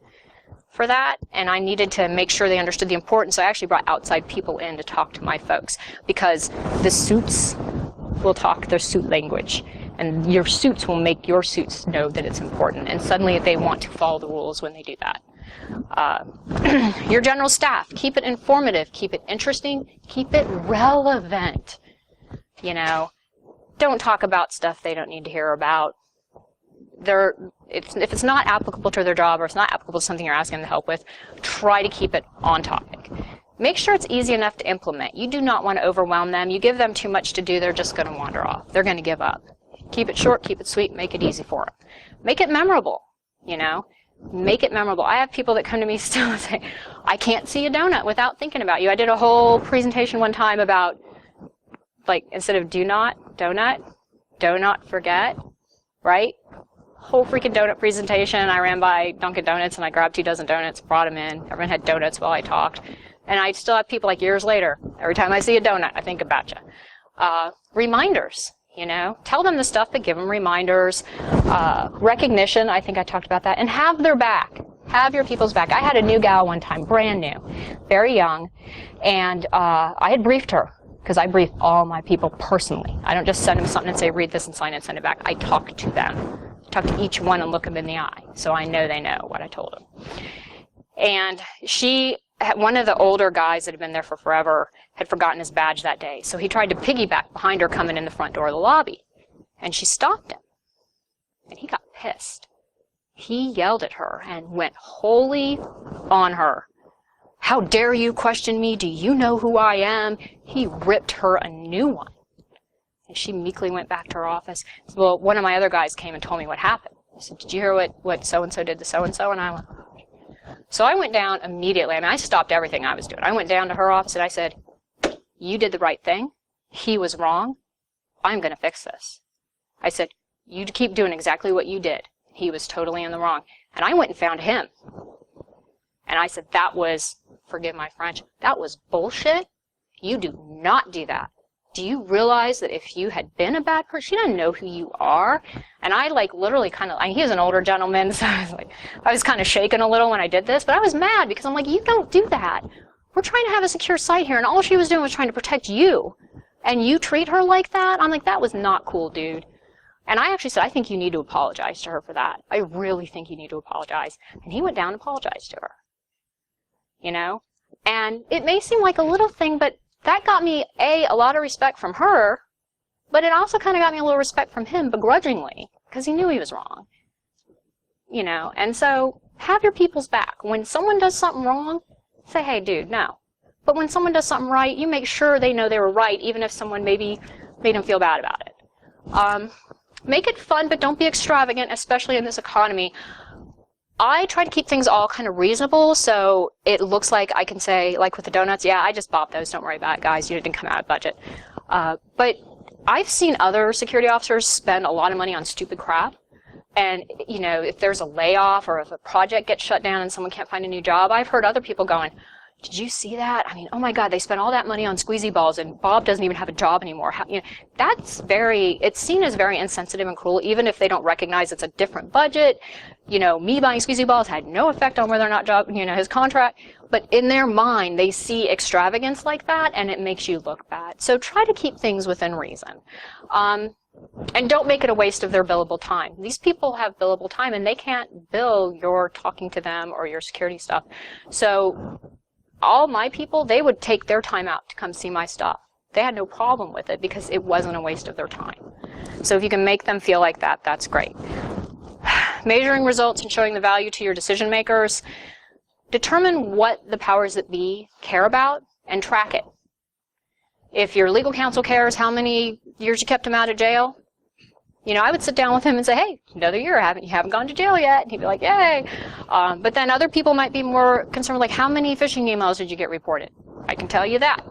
A: for that. And I needed to make sure they understood the importance. So I actually brought outside people in to talk to my folks, because the suits will talk their suit language, and your suits will make your suits know that it's important, and suddenly they want to follow the rules when they do that. Your general staff, keep it informative, keep it interesting, keep it relevant. You know, don't talk about stuff they don't need to hear about. If it's not applicable to their job, or it's not applicable to something you're asking them to help with, try to keep it on topic. Make sure it's easy enough to implement. You do not want to overwhelm them. You give them too much to do, they're just going to wander off. They're going to give up. Keep it short, keep it sweet, make it easy for them. Make it memorable, you know. Make it memorable. I have people that come to me still and say, I can't see a donut without thinking about you. I did a whole presentation one time about, like, instead of do not, donut, do not forget, right? Whole freaking donut presentation. I ran by Dunkin' Donuts and I grabbed 2 dozen donuts, brought them in. Everyone had donuts while I talked. And I still have people like years later, every time I see a donut, I think about you. Reminders, you know, tell them the stuff, but give them reminders. Recognition, I think I talked about that. And have their back. Have your people's back. I had a new gal one time, brand new, very young, and I had briefed her, because I brief all my people personally. I don't just send them something and say, read this and sign it and send it back. I talk to them. Talk to each one and look them in the eye, so I know they know what I told them. And one of the older guys that had been there for forever had forgotten his badge that day, so he tried to piggyback behind her coming in the front door of the lobby, and she stopped him, and he got pissed. He yelled at her and went wholly on her. How dare you question me? Do you know who I am? He ripped her a new one. And she meekly went back to her office. Well, one of my other guys came and told me what happened. He said, did you hear what so-and-so did to so-and-so? And I went, so I went down immediately. I mean, I stopped everything I was doing. I went down to her office and I said, you did the right thing. He was wrong. I'm going to fix this. I said, you keep doing exactly what you did. He was totally in the wrong. And I went and found him. And I said, that was, forgive my French, that was bullshit. You do not do that. Do you realize that if you had been a bad person, she doesn't know who you are? And I like literally kind of, I mean, he was an older gentleman, so I was kind of shaken a little when I did this, but I was mad because I'm like, you don't do that. We're trying to have a secure site here, and all she was doing was trying to protect you. And you treat her like that? I'm like, that was not cool, dude. And I actually said, I think you need to apologize to her for that. I really think you need to apologize. And he went down and apologized to her. You know? And it may seem like a little thing, but that got me, A, a lot of respect from her, but it also kind of got me a little respect from him begrudgingly, because he knew he was wrong. You know? And so, have your people's back. When someone does something wrong, say, hey, dude, no. But when someone does something right, you make sure they know they were right, even if someone maybe made them feel bad about it. Make it fun, but don't be extravagant, especially in this economy. I try to keep things all kind of reasonable, so it looks like I can say, like with the donuts, yeah, I just bought those, don't worry about it, guys, you didn't come out of budget. But I've seen other security officers spend a lot of money on stupid crap. And, you know, if there's a layoff or if a project gets shut down and someone can't find a new job, I've heard other people going, did you see that? I mean, oh my God, they spent all that money on squeezy balls and Bob doesn't even have a job anymore. How, you know, it's seen as very insensitive and cruel, even if they don't recognize it's a different budget. You know, me buying squeezy balls had no effect on whether or not his contract. But in their mind, they see extravagance like that and it makes you look bad. So try to keep things within reason. And don't make it a waste of their billable time. These people have billable time and they can't bill your talking to them or your security stuff. So all my people, they would take their time out to come see my stuff. They had no problem with it because it wasn't a waste of their time. So if you can make them feel like that, that's great. Measuring results and showing the value to your decision makers. Determine what the powers that be care about and track it. If your legal counsel cares how many years you kept him out of jail, you know, I would sit down with him and say, hey, another year, you haven't gone to jail yet. And he'd be like, yay. But then other people might be more concerned, like, how many phishing emails did you get reported? I can tell you that.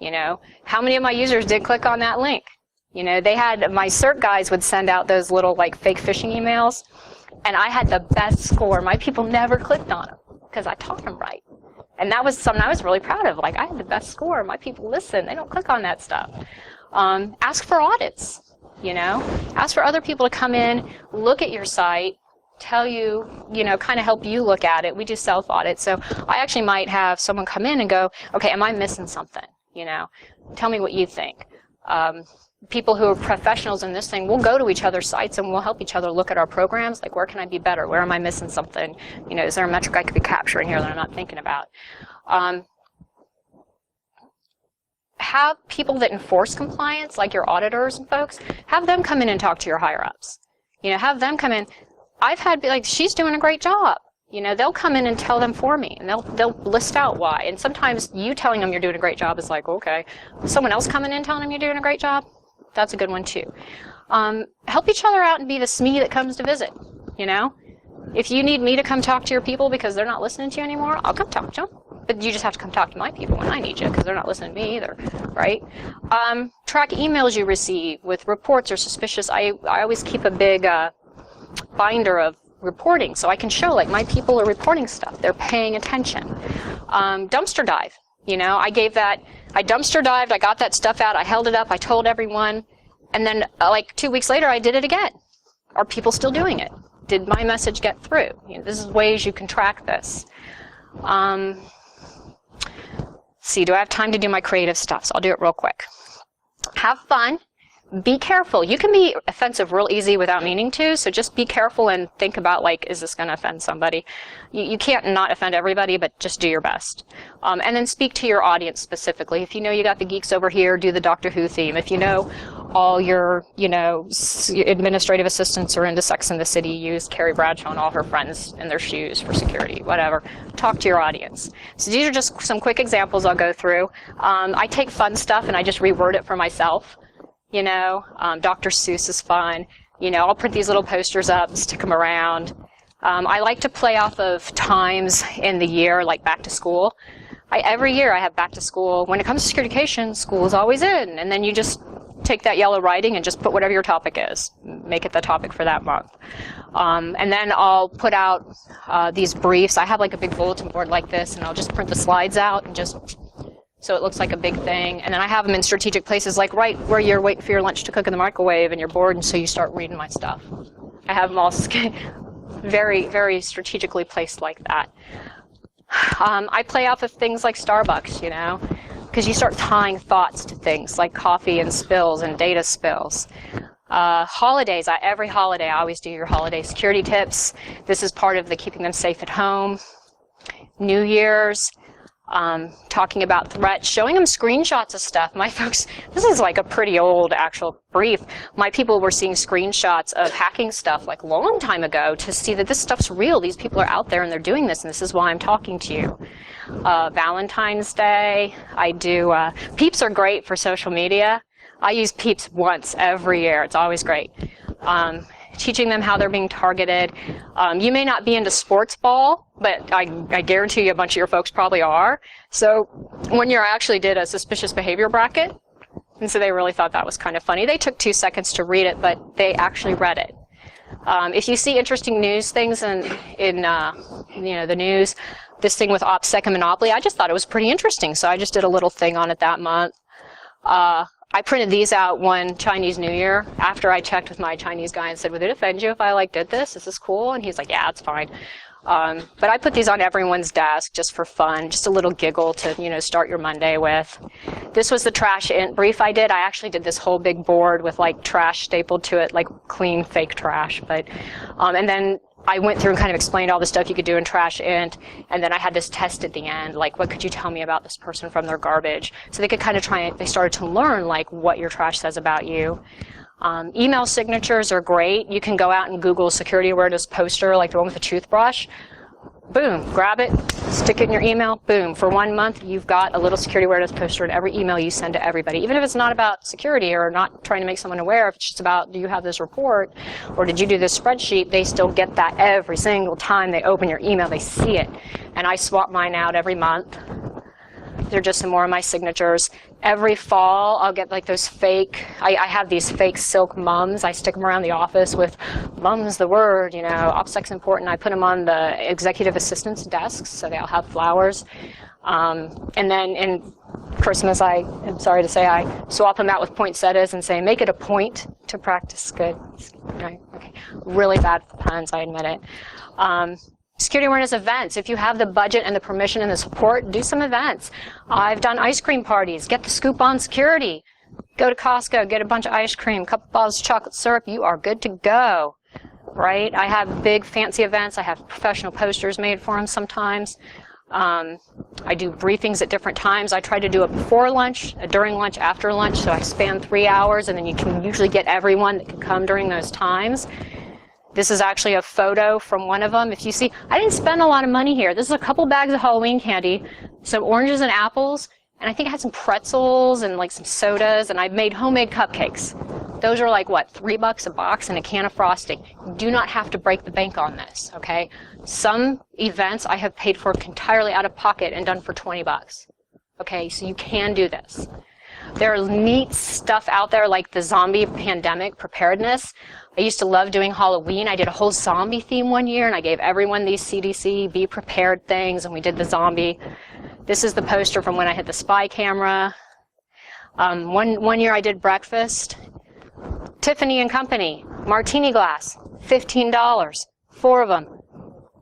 A: You know, how many of my users did click on that link? You know, my CERT guys would send out those little, like, fake phishing emails. And I had the best score. My people never clicked on them because I taught them right. And that was something I was really proud of. Like, I had the best score. My people listen. They don't click on that stuff. Ask for audits. You know, ask for other people to come in, look at your site, tell you, you know, kind of help you look at it. We do self-audit. So I actually might have someone come in and go, okay, am I missing something? You know, tell me what you think. People who are professionals in this thing, we'll go to each other's sites and we'll help each other look at our programs. Like, where can I be better? Where am I missing something? You know, is there a metric I could be capturing here that I'm not thinking about? Have people that enforce compliance, like your auditors and folks, have them come in and talk to your higher-ups. You know, have them come in. I've had, like, she's doing a great job. You know, they'll come in and tell them for me, and they'll list out why. And sometimes you telling them you're doing a great job is like, okay. Someone else coming in telling them you're doing a great job, that's a good one too. Help each other out and be the SME that comes to visit, you know. If you need me to come talk to your people because they're not listening to you anymore, I'll come talk to them. But you just have to come talk to my people when I need you because they're not listening to me either, right? Track emails you receive with reports or suspicious. I always keep a big binder of reporting so I can show, like, my people are reporting stuff. They're paying attention. Dumpster dive. You know, I dumpster dived, I got that stuff out, I held it up, I told everyone, and then like 2 weeks later I did it again. Are people still doing it? Did my message get through? You know, this is ways you can track this. See, do I have time to do my creative stuff? So I'll do it real quick. Have fun. Be careful. You can be offensive real easy without meaning to, so just be careful and think about, like, is this going to offend somebody? You can't not offend everybody, but just do your best. And then speak to your audience specifically. If you know you got the geeks over here, do the Doctor Who theme. If you know all your, you know, administrative assistants are into Sex and the City, use Carrie Bradshaw and all her friends in their shoes for security, whatever. Talk to your audience. So these are just some quick examples I'll go through. I take fun stuff and I just reword it for myself. You know, Dr. Seuss is fun. You know, I'll print these little posters up, stick them around. I like to play off of times in the year, like back to school. Every year I have back to school. When it comes to securitication, school is always in. And then you just take that yellow writing and just put whatever your topic is. Make it the topic for that month. And then I'll put out these briefs. I have like a big bulletin board like this, and I'll just print the slides out and just so it looks like a big thing. And then I have them in strategic places, like right where you're waiting for your lunch to cook in the microwave and you're bored, and so you start reading my stuff. I have them all very, very strategically placed like that. I play off of things like Starbucks, you know, because you start tying thoughts to things like coffee and spills and data spills. Holidays, every holiday, I always do your holiday security tips. This is part of the keeping them safe at home. New Year's, talking about threats, showing them screenshots of stuff. My folks, this is like a pretty old actual brief. My people were seeing screenshots of hacking stuff like a long time ago to see that this stuff's real. These people are out there and they're doing this, and this is why I'm talking to you. Valentine's Day, I do, Peeps are great for social media. I use Peeps once every year. It's always great. Teaching them how they're being targeted. You may not be into sports ball, but I guarantee you a bunch of your folks probably are. So one year I actually did a suspicious behavior bracket, and so they really thought that was kind of funny. They took 2 seconds to read it, but they actually read it. If you see interesting news things in the news, this thing with OPSEC and Monopoly, I just thought it was pretty interesting, so I just did a little thing on it that month. I printed these out one Chinese New Year after I checked with my Chinese guy and said, would it offend you if I did this? Is this cool? And he's like, yeah, it's fine. But I put these on everyone's desk just for fun, just a little giggle to, start your Monday with. This was the trash int brief I did. I actually did this whole big board with trash stapled to it, clean fake trash. But, and then I went through and kind of explained all the stuff you could do in trash int, and then I had this test at the end, what could you tell me about this person from their garbage? So they could kind of they started to learn what your trash says about you. Email signatures are great. You can go out and Google security awareness poster, like the one with the toothbrush. Boom, grab it, stick it in your email, boom. For 1 month, you've got a little security awareness poster in every email you send to everybody. Even if it's not about security or not trying to make someone aware, if it's just about, do you have this report or did you do this spreadsheet, they still get that every single time they open your email, they see it. And I swap mine out every month. They're just some more of my signatures. Every fall, I'll get those fake, I have these fake silk mums. I stick them around the office with mum's the word, OPSEC's important. I put them on the executive assistant's desks so they all have flowers. And then in Christmas, I am sorry to say, I swap them out with poinsettias and say, make it a point to practice good. Right? Okay. Really bad puns, I admit it. Security awareness events. If you have the budget and the permission and the support, do some events. I've done ice cream parties. Get the scoop on security. Go to Costco, get a bunch of ice cream, a couple bottles of chocolate syrup. You are good to go, right? I have big fancy events. I have professional posters made for them sometimes. I do briefings at different times. I try to do it before lunch, during lunch, after lunch, so I span 3 hours, and then you can usually get everyone that can come during those times. This is actually a photo from one of them. If you see, I didn't spend a lot of money here. This is a couple bags of Halloween candy, some oranges and apples, and I think I had some pretzels and some sodas, and I made homemade cupcakes. Those are what, $3 a box and a can of frosting. You do not have to break the bank on this, okay? Some events I have paid for entirely out of pocket and done for $20. Okay, so you can do this. There's neat stuff out there like the zombie pandemic preparedness. I used to love doing Halloween. I did a whole zombie theme one year, and I gave everyone these CDC be prepared things, and we did the zombie. This is the poster from when I had the spy camera. One year I did breakfast. Tiffany and Company, martini glass, $15, 4 of them,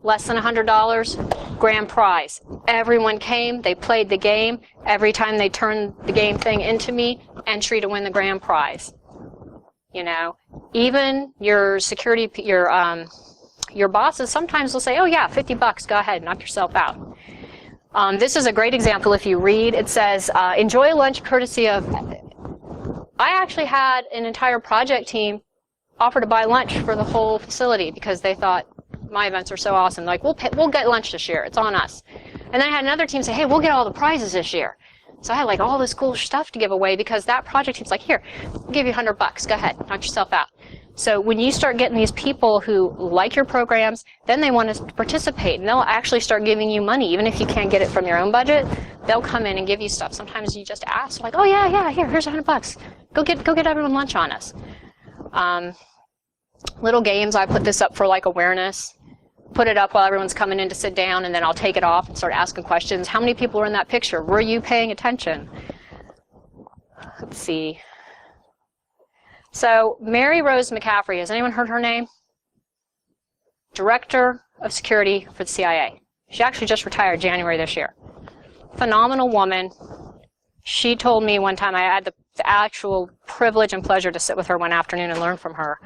A: less than $100, grand prize. Everyone came, they played the game. Every time they turned the game thing into me, entry to win the grand prize. Even your security, your bosses sometimes will say, oh yeah, $50, go ahead, knock yourself out. This is a great example if you read. It says, enjoy lunch courtesy of... I actually had an entire project team offer to buy lunch for the whole facility because they thought my events are so awesome. We'll get lunch this year. It's on us. And then I had another team say, hey, we'll get all the prizes this year. So I had all this cool stuff to give away because that project team's here, I'll give you $100. Go ahead, knock yourself out. So when you start getting these people who like your programs, then they want to participate, and they'll actually start giving you money. Even if you can't get it from your own budget, they'll come in and give you stuff. Sometimes you just ask, oh yeah, here's $100. Go get everyone lunch on us. Little games, I put this up for awareness. Put it up while everyone's coming in to sit down, and then I'll take it off and start asking questions. How many people were in that picture? Were you paying attention? Let's see. So Mary Rose McCaffrey, has anyone heard her name? Director of Security for the CIA. She actually just retired January this year. Phenomenal woman. She told me one time, I had the the actual privilege and pleasure to sit with her one afternoon and learn from her.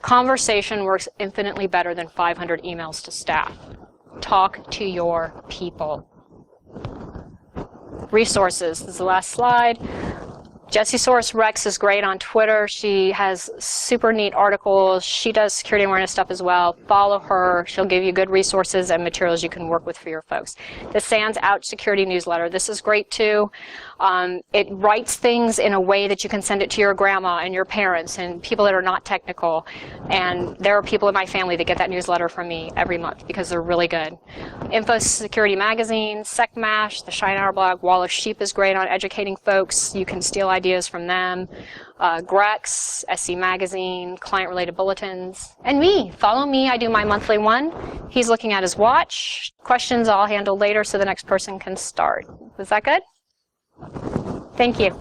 A: Conversation works infinitely better than 500 emails to staff. Talk to your people. Resources. This is the last slide. Jessiesaurus Rex is great on Twitter. She has super neat articles. She does security awareness stuff as well. Follow her. She'll give you good resources and materials you can work with for your folks. The Sans Ouch Security newsletter. This is great too. It writes things in a way that you can send it to your grandma and your parents and people that are not technical. And there are people in my family that get that newsletter from me every month because they're really good. Info Security Magazine, SecMash, the Shine Hour blog, Wall of Sheep is great on educating folks. You can steal ideas from them. Grex, SC Magazine, client-related bulletins, and me. Follow me. I do my monthly one. He's looking at his watch. Questions I'll handle later so the next person can start. Was that good? Thank you.